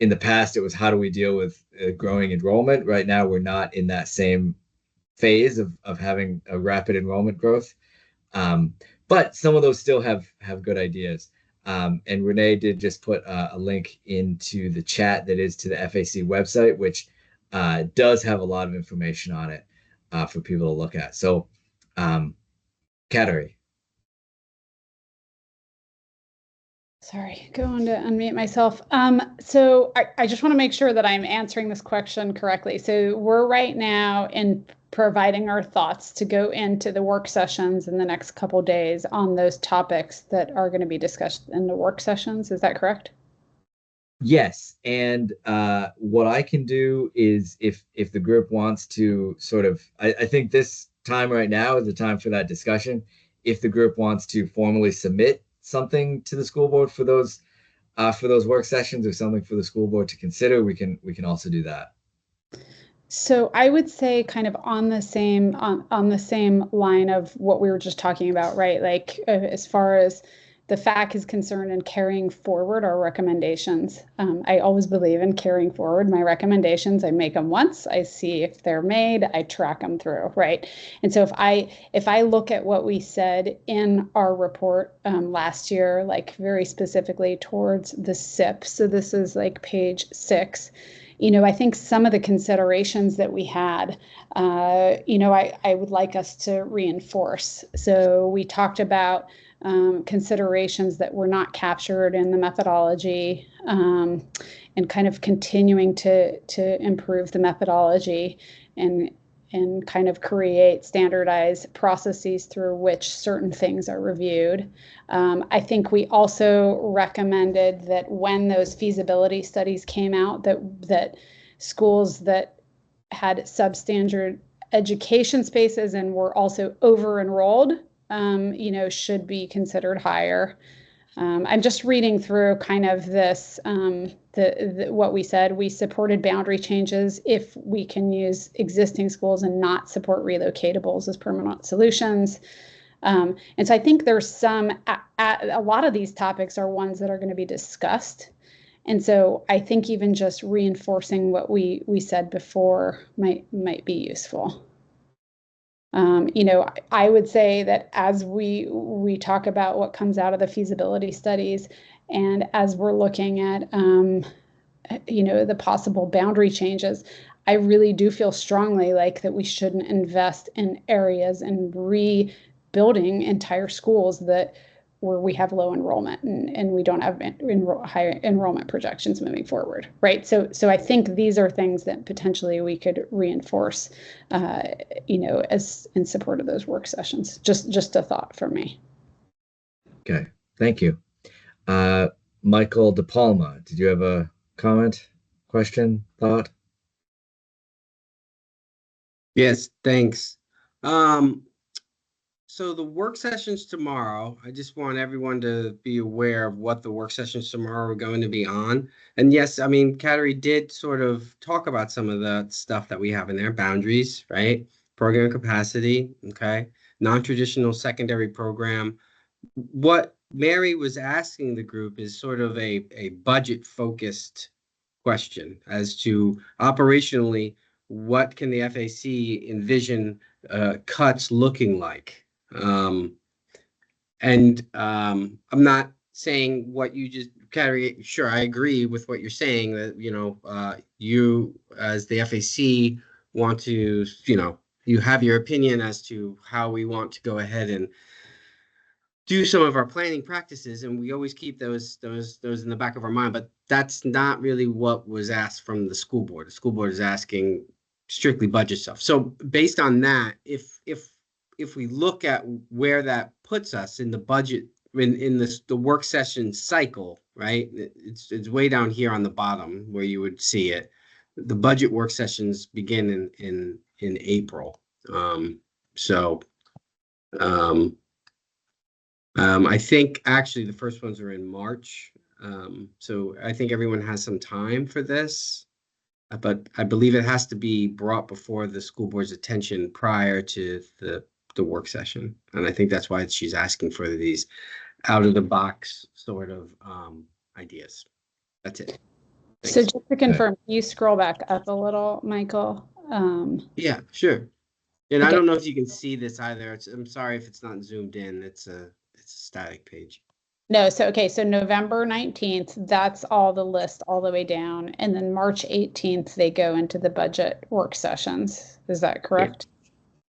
in the past, it was how do we deal with growing enrollment? Right now, we're not in that same phase of having a rapid enrollment growth. But some of those still have good ideas. And Renee did just put a link into the chat that is to the FAC website, which does have a lot of information on it for people to look at. So, Kateri. Sorry, going to unmute myself. So I just want to make sure that I'm answering this question correctly. So we're right now in providing our thoughts to go into the work sessions in the next couple days on those topics that are going to be discussed in the work sessions. Is that correct? Yes, and what I can do is if the group wants to sort of, I think this time right now is the time for that discussion. If the group wants to formally submit something to the school board for those work sessions or something for the school board to consider, we can also do that. So I would say kind of on the same line of what we were just talking about, right? Like as far as the FAC is concerned and carrying forward our recommendations. I always believe in carrying forward my recommendations. I make them once, I see if they're made, I track them through, right? And so if I look at what we said in our report last year, like very specifically towards the SIP, so this is like page 6, I think some of the considerations that we had, I would like us to reinforce. So we talked about considerations that were not captured in the methodology, and kind of continuing to improve the methodology and kind of create standardized processes through which certain things are reviewed. I think we also recommended that when those feasibility studies came out, that schools that had substandard education spaces and were also over enrolled, should be considered higher. I'm just reading through kind of this, what we said. We supported boundary changes if we can use existing schools and not support relocatables as permanent solutions. And so I think there's some, a lot of these topics are ones that are going to be discussed. And so I think even just reinforcing what we said before might be useful. I would say that as we talk about what comes out of the feasibility studies, and as we're looking at, the possible boundary changes, I really do feel strongly like that we shouldn't invest in areas and rebuilding entire schools where we have low enrollment and we don't have high enrollment projections moving forward, right? So I think these are things that potentially we could reinforce, as in support of those work sessions. Just a thought from me. Okay, thank you. Michael DePalma, did you have a comment, question, thought? Yes, thanks. So the work sessions tomorrow, I just want everyone to be aware of what the work sessions tomorrow are going to be on. And yes, I mean, Kateri did sort of talk about some of the stuff that we have in there, boundaries, right? Program capacity, okay? Non-traditional secondary program. What Mary was asking the group is sort of a budget focused question as to operationally, what can the FAC envision cuts looking like? I'm not saying what you just carry. Sure, I agree with what you're saying that, you as the FAC want to, you have your opinion as to how we want to go ahead and do some of our planning practices, and we always keep those in the back of our mind. But that's not really what was asked from the school board. The school board is asking strictly budget stuff. So based on that, if we look at where that puts us in the budget in the work session cycle, right? It's way down here on the bottom where you would see it. The budget work sessions begin in April. I think actually the first ones are in March. So I think everyone has some time for this, but I believe it has to be brought before the school board's attention prior to the work session. And I think that's why she's asking for these out of the box sort of ideas. That's it. Thanks. So just to confirm, you scroll back up a little, Michael. Yeah, sure. And okay. I don't know if you can see this either. I'm sorry if it's not zoomed in. It's a static page. No, so November 19th, that's all the list all the way down. And then March 18th, they go into the budget work sessions. Is that correct?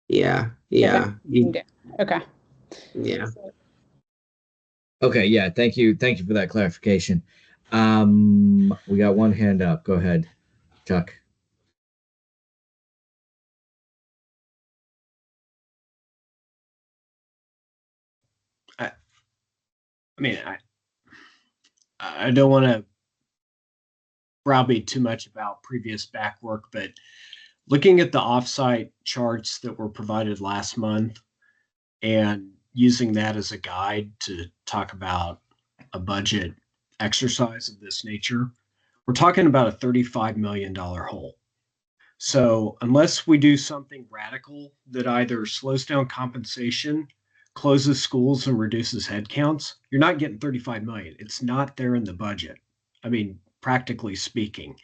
Yeah. Okay. Yeah. Okay, yeah, thank you for that clarification. We got one hand up. Go ahead, Chuck. I don't want to browbeat too much about previous back work, but looking at the offsite charts that were provided last month and using that as a guide to talk about a budget exercise of this nature, we're talking about a $35 million hole. So unless we do something radical that either slows down compensation, closes schools, and reduces headcounts, you're not getting 35 million. It's not there in the budget. I mean, practically speaking,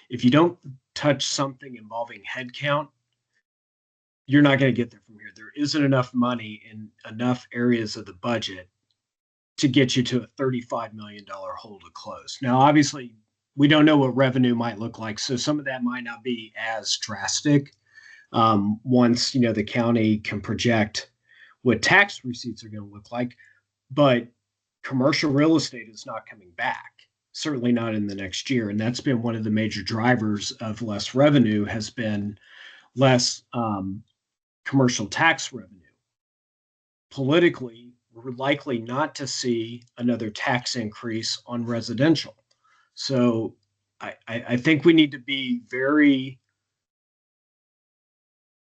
if you don't touch something involving headcount, you're not going to get there from here. There isn't enough money in enough areas of the budget to get you to a $35 million hole to close. Now, obviously, we don't know what revenue might look like, so some of that might not be as drastic. Once the county can project what tax receipts are going to look like, but commercial real estate is not coming back, certainly not in the next year, and that's been one of the major drivers of less revenue, has been less commercial tax revenue. Politically, we're likely not to see another tax increase on residential. So I think we need to be very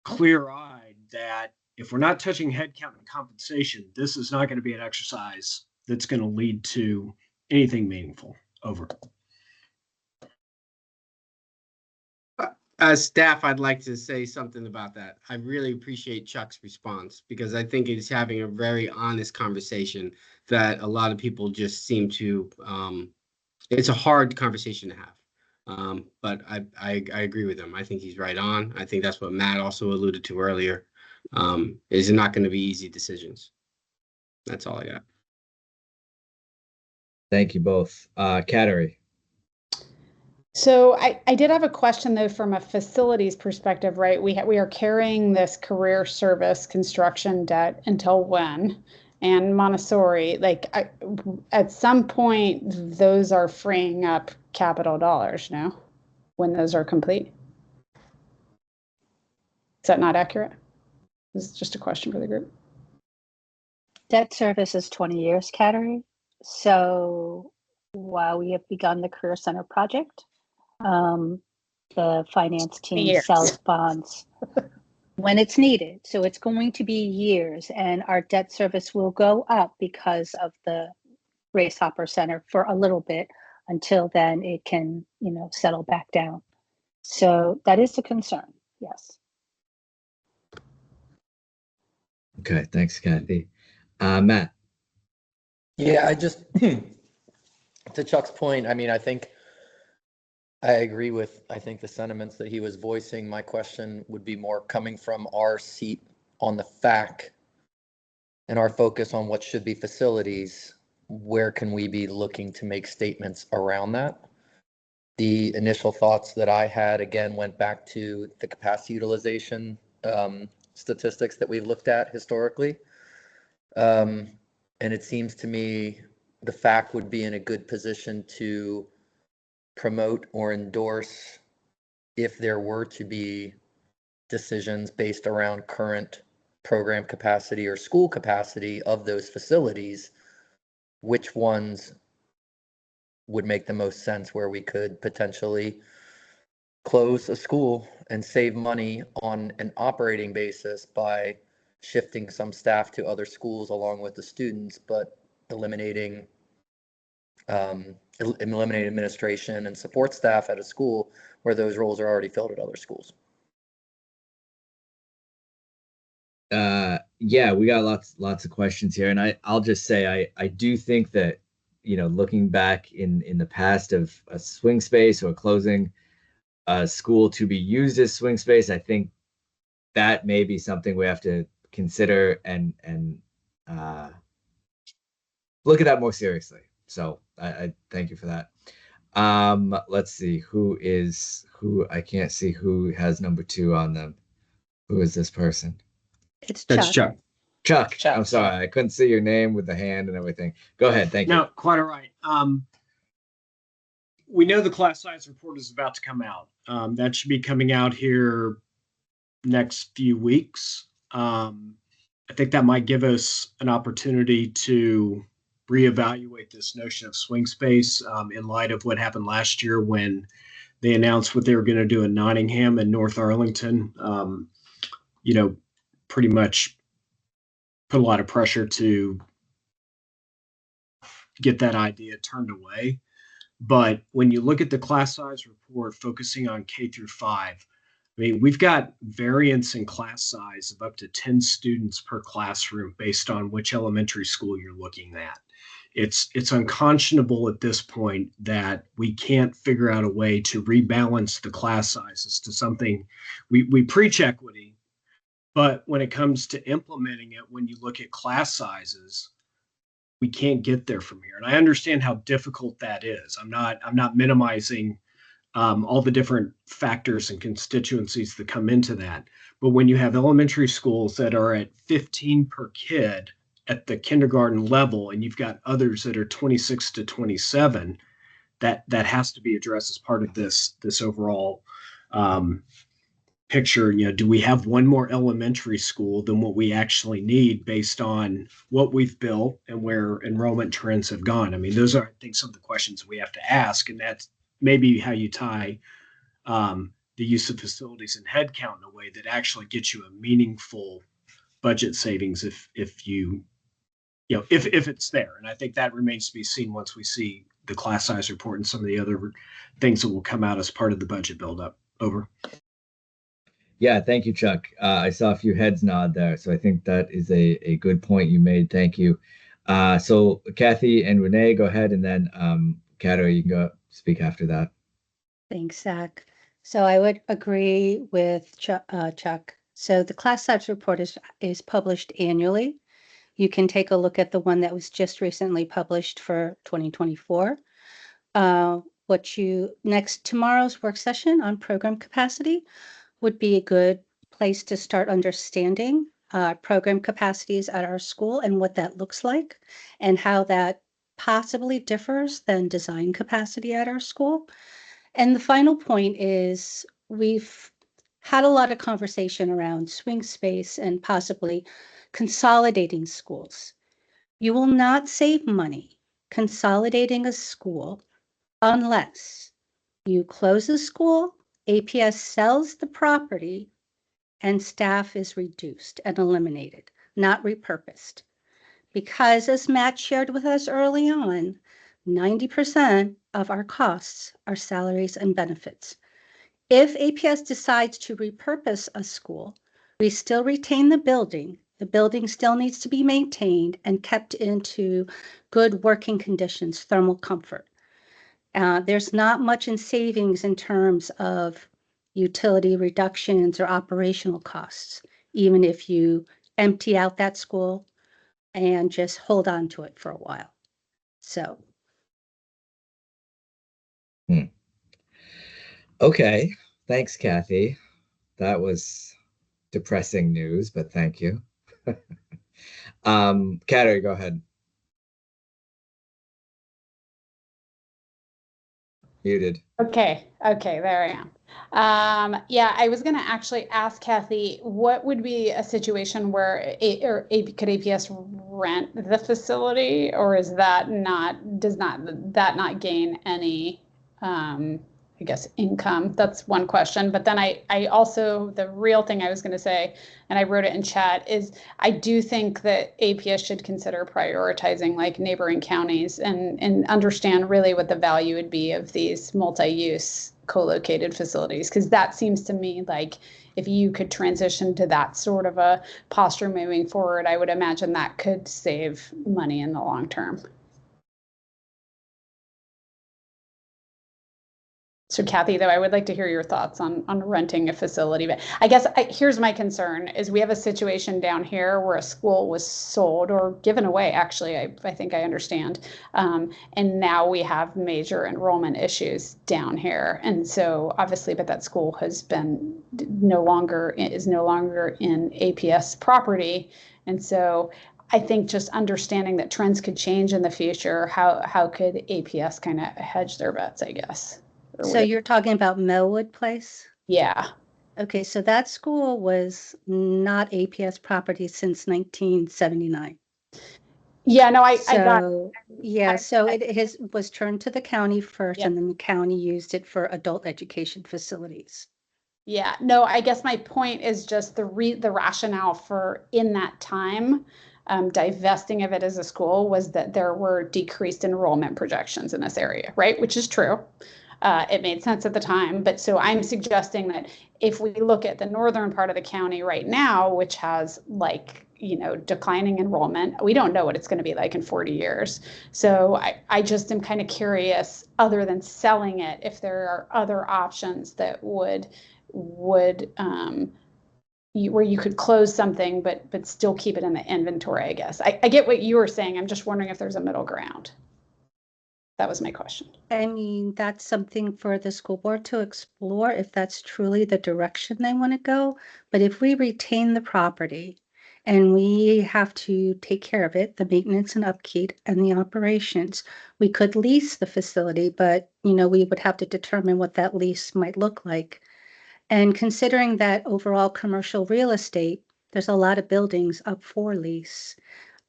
clear-eyed that if we're not touching headcount and compensation, this is not going to be an exercise that's going to lead to anything meaningful. Over. As staff, I'd like to say something about that. I really appreciate Chuck's response because I think he's having a very honest conversation that a lot of people just seem to, it's a hard conversation to have. But I agree with him. I think he's right on. I think that's what Matt also alluded to earlier. Is not going to be easy decisions. That's all I got. Thank you both. Kateri. So I did have a question though from a facilities perspective, right? We are carrying this career service construction debt until when? And Montessori, at some point, those are freeing up capital dollars, no? When those are complete? Is that not accurate? This is just a question for the group. Debt service is 20 years, Kateri. So while we have begun the Career Center project, the finance team sells bonds when it's needed. So it's going to be years, and our debt service will go up because of the Grace Hopper Center for a little bit until then it can, settle back down. So that is a concern, yes. Okay, thanks, Kathy. Matt. Yeah, I just, to Chuck's point, I mean, I think I agree with, the sentiments that he was voicing. My question would be more coming from our seat on the FAC and our focus on what should be facilities. Where can we be looking to make statements around that? The initial thoughts that I had, again, went back to the capacity utilization statistics that we've looked at historically. And it seems to me the FAC would be in a good position to promote or endorse if there were to be decisions based around current program capacity or school capacity of those facilities, which ones would make the most sense where we could potentially close a school and save money on an operating basis by shifting some staff to other schools along with the students, but eliminating administration and support staff at a school where those roles are already filled at other schools. Yeah, we got lots of questions here, and I'll just say I do think that looking back in the past of a swing space or closing a school to be used as swing space, I think that may be something we have to consider and look at that more seriously. So I thank you for that. Let's see who. I can't see who has number 2 on them. Who is this person? It's That's Chuck. Chuck. Chuck. I'm sorry, I couldn't see your name with the hand and everything. Go ahead. Thank you. No, quite all right. We know the class size report is about to come out. That should be coming out here next few weeks. I think that might give us an opportunity to reevaluate this notion of swing space in light of what happened last year when they announced what they were going to do in Nottingham and North Arlington. Pretty much put a lot of pressure to get that idea turned away. But when you look at the class size report focusing on K through 5, I mean, we've got variance in class size of up to 10 students per classroom based on which elementary school you're looking at. It's unconscionable at this point that we can't figure out a way to rebalance the class sizes to something. We preach equity, but when it comes to implementing it, when you look at class sizes, we can't get there from here. And I understand how difficult that is. I'm not minimizing all the different factors and constituencies that come into that. But when you have elementary schools that are at 15 per kid at the kindergarten level, and you've got others that are 26 to 27, that has to be addressed as part of this overall picture. Do we have one more elementary school than what we actually need based on what we've built and where enrollment trends have gone? I mean, those are, I think, some of the questions we have to ask, and that's maybe how you tie the use of facilities and headcount in a way that actually gets you a meaningful budget savings if you if it's there. And I think that remains to be seen once we see the class size report and some of the other things that will come out as part of the budget buildup. Over. Yeah, thank you, Chuck. I saw a few heads nod there, so I think that is a good point you made. Thank you. So Kathy and Renee, go ahead, and then Kato, you can go speak after that. Thanks, Zach. So I would agree with Chuck. So the class size report is published annually. You can take a look at the one that was just recently published for 2024. Tomorrow's work session on program capacity would be a good place to start understanding program capacities at our school and what that looks like and how that possibly differs than design capacity at our school. And the final point is we've had a lot of conversation around swing space and possibly consolidating schools. You will not save money consolidating a school unless you close a school, APS sells the property, and staff is reduced and eliminated, not repurposed. Because as Matt shared with us early on, 90% of our costs are salaries and benefits. If APS decides to repurpose a school, we still retain the building. The building still needs to be maintained and kept into good working conditions, thermal comfort. There's not much in savings in terms of utility reductions or operational costs, even if you empty out that school and just hold on to it for a while. So. Okay, thanks, Kathy. That was depressing news, but thank you. Kato, go ahead. Muted. Okay, there I am. Yeah, I was going to actually ask Kathy, what would be a situation where could APS rent the facility, or does that not gain any, I guess, income? That's one question. But then I also, the real thing I was going to say, and I wrote it in chat, is I do think that APS should consider prioritizing like neighboring counties and understand really what the value would be of these multi-use co-located facilities, because that seems to me like if you could transition to that sort of a posture moving forward, I would imagine that could save money in the long term. So Kathy, though, I would like to hear your thoughts on renting a facility. But I guess here's my concern is we have a situation down here where a school was sold or given away, actually, I think I understand. And now we have major enrollment issues down here. And so obviously, but that school has been no longer in APS property. And so I think just understanding that trends could change in the future, how could APS kind of hedge their bets, I guess? So you're talking about Melwood Place? Yeah. Okay, so that school was not APS property since 1979. Yeah, no, I got. Yeah, so it was turned to the county first, and then the county used it for adult education facilities. Yeah, no, I guess my point is just the rationale for in that time divesting of it as a school was that there were decreased enrollment projections in this area, right? Which is true. It made sense at the time. But so I'm suggesting that if we look at the northern part of the county right now, which has declining enrollment, we don't know what it's going to be like in 40 years. So I just am kind of curious, other than selling it, if there are other options that would where you could close something but still keep it in the inventory, I guess. I get what you were saying. I'm just wondering if there's a middle ground. That was my question. I mean, that's something for the school board to explore if that's truly the direction they want to go. But if we retain the property and we have to take care of it, the maintenance and upkeep and the operations, we could lease the facility, but we would have to determine what that lease might look like. And considering that overall commercial real estate, there's a lot of buildings up for lease.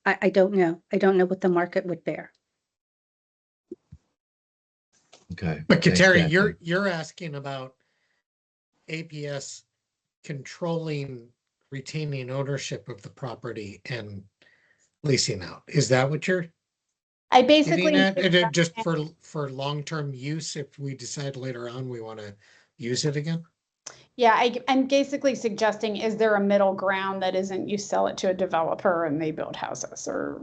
I don't know. I don't know what the market would bear. Okay. But Kateri, you're asking about APS retaining ownership of the property and leasing out. Is that what you're I getting basically, at? And it just for long-term use, if we decide later on we want to use it again? yeah, I'm basically suggesting, is there a middle ground that isn't you sell it to a developer and they build houses or,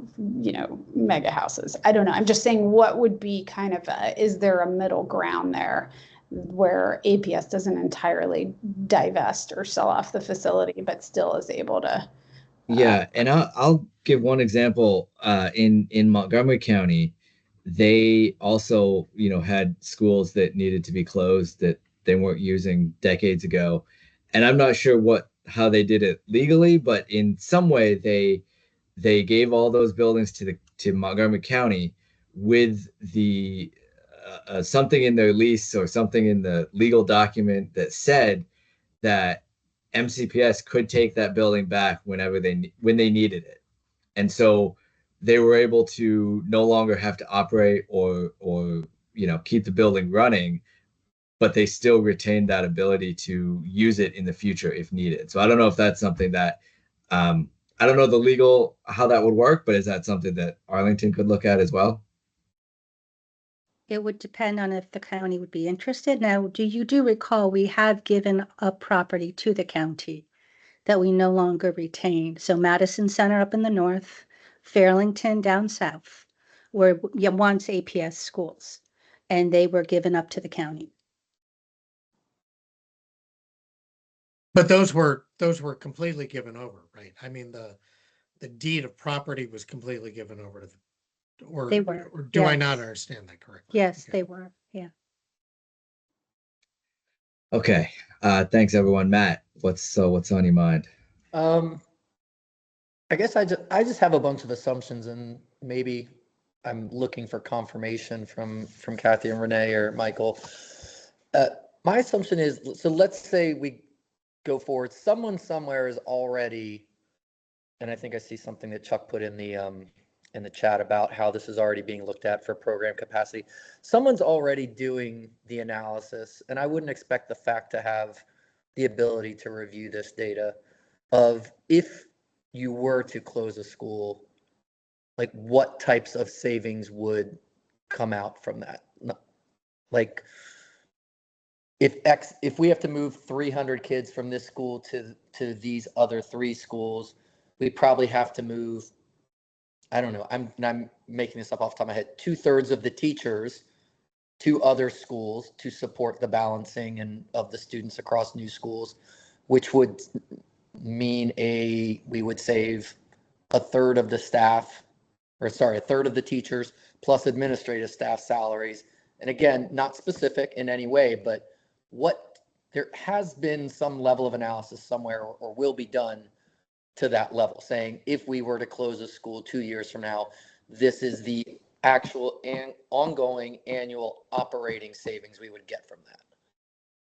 mega houses? I don't know. I'm just saying what would be kind of is there a middle ground there where APS doesn't entirely divest or sell off the facility, but still is able to. Yeah, and I'll give one example. In Montgomery County, they also, had schools that needed to be closed that they weren't using decades ago. And I'm not sure how they did it legally, but in some way they gave all those buildings to Montgomery County with the something in their lease or something in the legal document that said that MCPS could take that building back when they needed it. And so they were able to no longer have to operate or keep the building running, but they still retained that ability to use it in the future if needed. So I don't know if that's something that I don't know the legal how that would work, but is that something that Arlington could look at as well? It would depend on if the county would be interested. Now, do recall we have given up property to the county that we no longer retain? So Madison Center up in the north, Fairlington down south, were once APS schools, and they were given up to the county. But those were completely given over, right? I mean, the deed of property was completely given over to They were. or do I not Yes. understand that correctly? Yes, Okay. they were. Yeah. Okay. Thanks everyone. Matt, what's on your mind? I guess I just have a bunch of assumptions, and maybe I'm looking for confirmation from Kathy and Renee or Michael. My assumption is, so let's say we go forward. Someone somewhere is already, and I think I see something that Chuck put in the chat about how this is already being looked at for program capacity. Someone's already doing the analysis, and I wouldn't expect the FAC to have the ability to review this data of if you were to close a school, like what types of savings would come out from that? Like if we have to move 300 kids from this school to these other 3 schools, we probably have to move, I don't know, I'm making this up off the top of my head, 2/3 of the teachers to other schools to support the balancing and of the students across new schools, which would mean we would save 1/3 of the staff, or sorry, 1/3 of the teachers plus administrative staff salaries. And again, not specific in any way, but there has been some level of analysis somewhere or will be done to that level, saying if we were to close a school 2 years from now, this is the actual and ongoing annual operating savings we would get from that.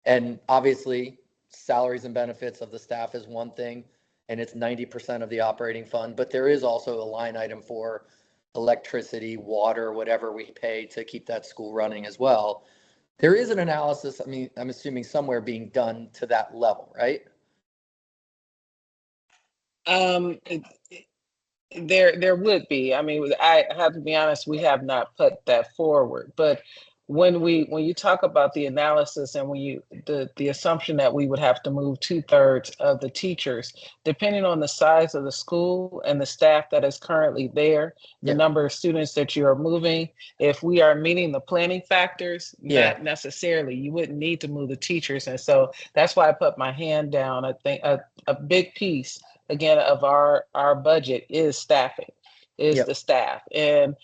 And obviously, salaries and benefits of the staff is one thing, and it's 90% of the operating fund, but there is also a line item for electricity, water, whatever we pay to keep that school running as well. There is an analysis, I mean, I'm assuming somewhere being done to that level, right? There would be. I mean, I have to be honest, we have not put that forward. But when you talk about the analysis and the assumption that we would have to move 2/3 of the teachers, depending on the size of the school and the staff that is currently there, the number of students that you are moving, if we are meeting the planning factors, not necessarily, you wouldn't need to move the teachers. And so that's why I put my hand down. I think a big piece again of our budget is staffing, is the staff. And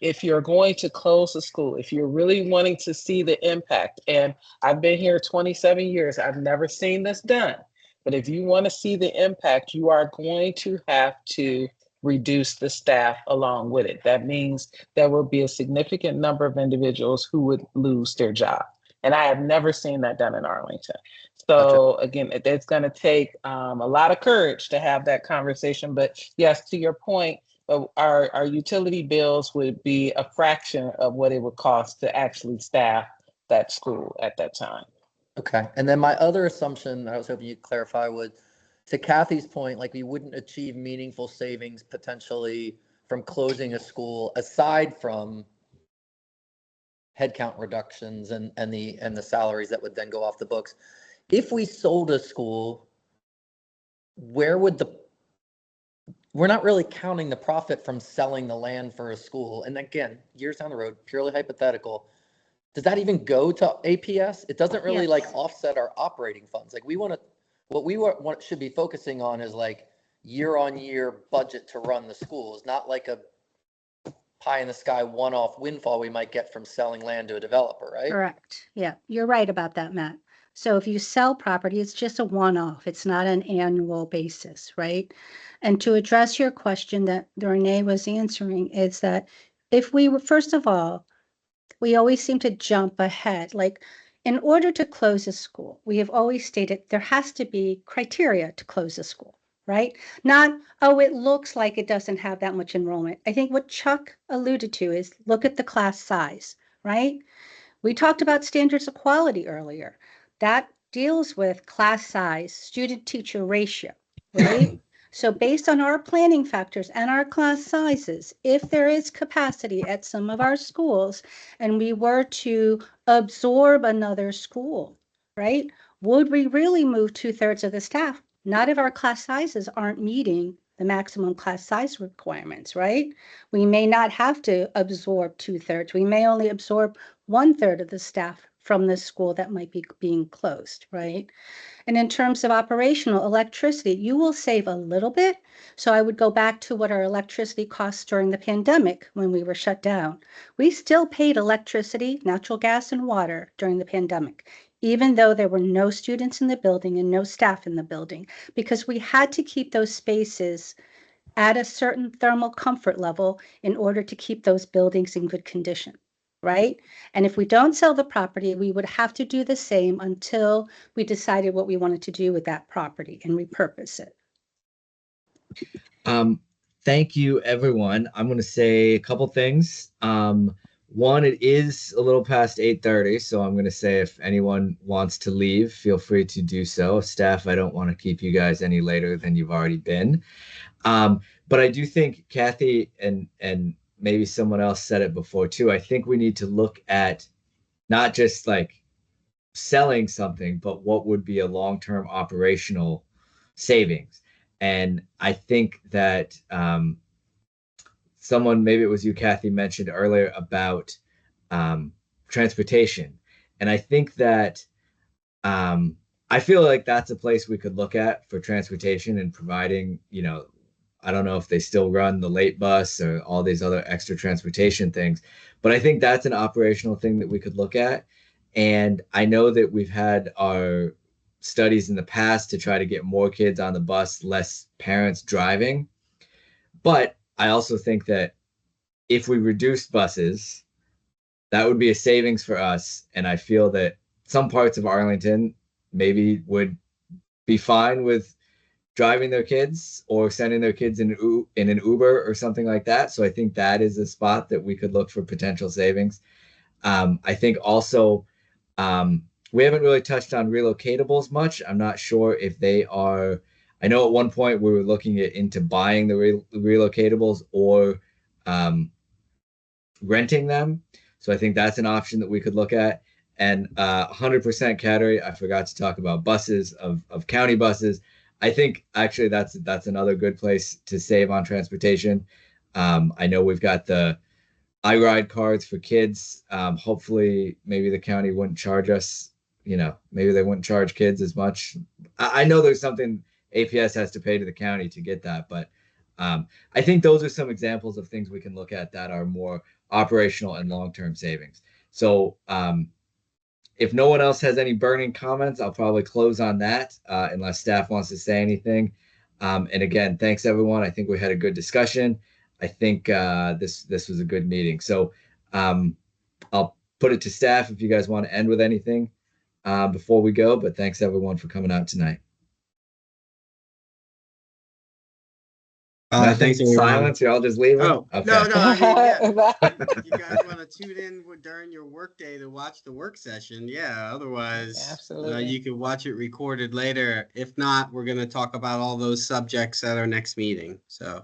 if you're going to close the school, if you're really wanting to see the impact, and I've been here 27 years, I've never seen this done, but if you want to see the impact, you are going to have to reduce the staff along with it. That means there will be a significant number of individuals who would lose their job. And I have never seen that done in Arlington. So again, it's going to take a lot of courage to have that conversation. But yes, to your point, our utility bills would be a fraction of what it would cost to actually staff that school at that time. Okay. And then my other assumption I was hoping you'd clarify would, to Kathy's point, like we wouldn't achieve meaningful savings potentially from closing a school aside from headcount reductions and the salaries that would then go off the books. If we sold a school, where would we're not really counting the profit from selling the land for a school. And again, years down the road, purely hypothetical, does that even go to APS? It doesn't really like offset our operating funds. Like what we should be focusing on is like year on year budget to run the schools, not like a pie in the sky one-off windfall we might get from selling land to a developer, right? Correct. Yeah, you're right about that, Matt. So if you sell property, it's just a one-off. It's not an annual basis, right? And to address your question that Renee was answering is that if we were, first of all, we always seem to jump ahead. Like in order to close a school, we have always stated there has to be criteria to close a school, right? Not, oh, it looks like it doesn't have that much enrollment. I think what Chuck alluded to is look at the class size, right? We talked about standards of quality earlier. That deals with class size, student teacher ratio, right? So based on our planning factors and our class sizes, if there is capacity at some of our schools and we were to absorb another school, right? Would we really move 2/3 of the staff? Not if our class sizes aren't meeting the maximum class size requirements, right? We may not have to absorb 2/3. We may only absorb 1/3 of the staff from this school that might be being closed, right? And in terms of operational electricity, you will save a little bit. So I would go back to what our electricity costs during the pandemic when we were shut down. We still paid electricity, natural gas, and water during the pandemic, even though there were no students in the building and no staff in the building, because we had to keep those spaces at a certain thermal comfort level in order to keep those buildings in good condition, right? And if we don't sell the property, we would have to do the same until we decided what we wanted to do with that property and repurpose it. Thank you, everyone. I'm going to say a couple things. One, it is a little past 8:30, so I'm going to say if anyone wants to leave, feel free to do so. Staff, I don't want to keep you guys any later than you've already been. But I do think Kathy and maybe someone else said it before too. I think we need to look at not just like selling something, but what would be a long-term operational savings. And I think that someone, maybe it was you, Kathy, mentioned earlier about transportation. And I think that I feel like that's a place we could look at for transportation and providing, I don't know if they still run the late bus or all these other extra transportation things, but I think that's an operational thing that we could look at. And I know that we've had our studies in the past to try to get more kids on the bus, less parents driving. But I also think that if we reduced buses, that would be a savings for us. And I feel that some parts of Arlington maybe would be fine with driving their kids or sending their kids in an Uber or something like that. So I think that is a spot that we could look for potential savings. I think also we haven't really touched on relocatables much. I'm not sure if they are. I know at one point we were looking into buying the relocatables or renting them. So I think that's an option that we could look at. And 100% category, I forgot to talk about buses of county buses. I think actually that's another good place to save on transportation. I know we've got the iRide cards for kids. Hopefully, maybe the county wouldn't charge us. Maybe they wouldn't charge kids as much. I know there's something APS has to pay to the county to get that, but I think those are some examples of things we can look at that are more operational and long-term savings. So if no one else has any burning comments, I'll probably close on that unless staff wants to say anything. And again, thanks everyone. I think we had a good discussion. I think this was a good meeting. So I'll put it to staff if you guys want to end with anything before we go. But thanks everyone for coming out tonight. Nothing? Thanks, everyone. Silence? You're all just leaving? Oh, Okay. no, I mean, yeah. You guys want to tune in during your workday to watch the work session? Yeah. Otherwise, Absolutely. you can watch it recorded later. If not, we're going to talk about all those subjects at our next meeting. So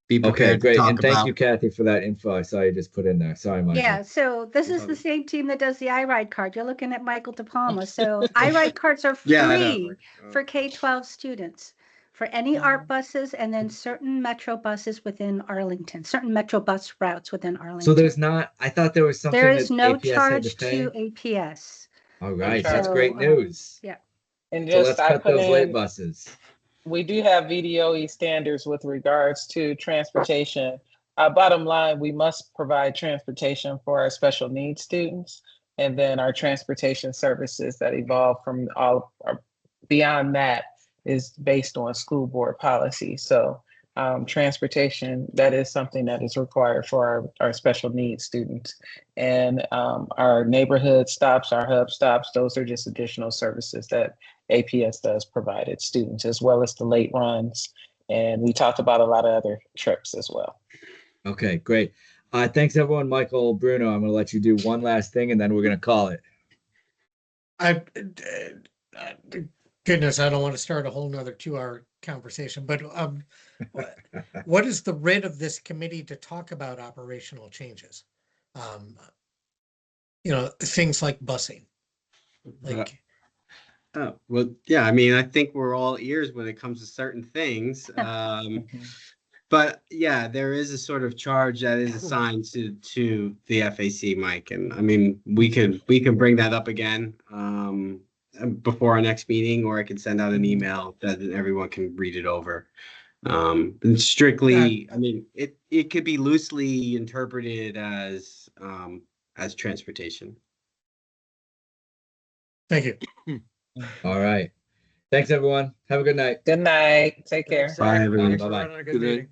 be Okay, prepared to great. talk And thank about. you, Kathy, for that info. I saw you just put in there. Sorry, Michael. Yeah, so this is the Okay. same team that does the iRide card. You're looking at Michael DePalma. So iRide cards are Yeah, I know. free for K-12 students for any art buses and then certain metro buses within Arlington, certain metro bus routes within Arlington. So there's not, I thought there was something There is that no APS had charge pay. to APS. All right, that's charge. great news. Yeah. And So just let's I cut put those late in, buses. we do have VDOE standards with regards to transportation. Bottom line, we must provide transportation for our special needs students. And then our transportation services that evolve from beyond that is based on school board policy. So transportation, that is something that is required for our special needs students. And our neighborhood stops, our hub stops, those are just additional services that APS does provide its students, as well as the late runs. And we talked about a lot of other trips as well. Okay, great. Thanks, everyone. Michael, Bruno, I'm going to let you do one last thing, and then we're going to call it. Goodness, I don't want to start a whole nother 2-hour conversation, but what is the writ of this committee to talk about operational changes? Things like busing. Like, Oh, well, yeah, I mean, I think we're all ears when it comes to certain things. But yeah, there is a sort of charge that is assigned to the FAC, Mike. And I mean, we can bring that up again before our next meeting, or I can send out an email that everyone can read it over. And strictly, I mean, it could be loosely interpreted as transportation. thank you. All right. Thanks, everyone. Have a good night. Good night. Take care. Thanks, Bye, Zach. everyone. Thanks for Bye-bye. running a good Good night. meeting.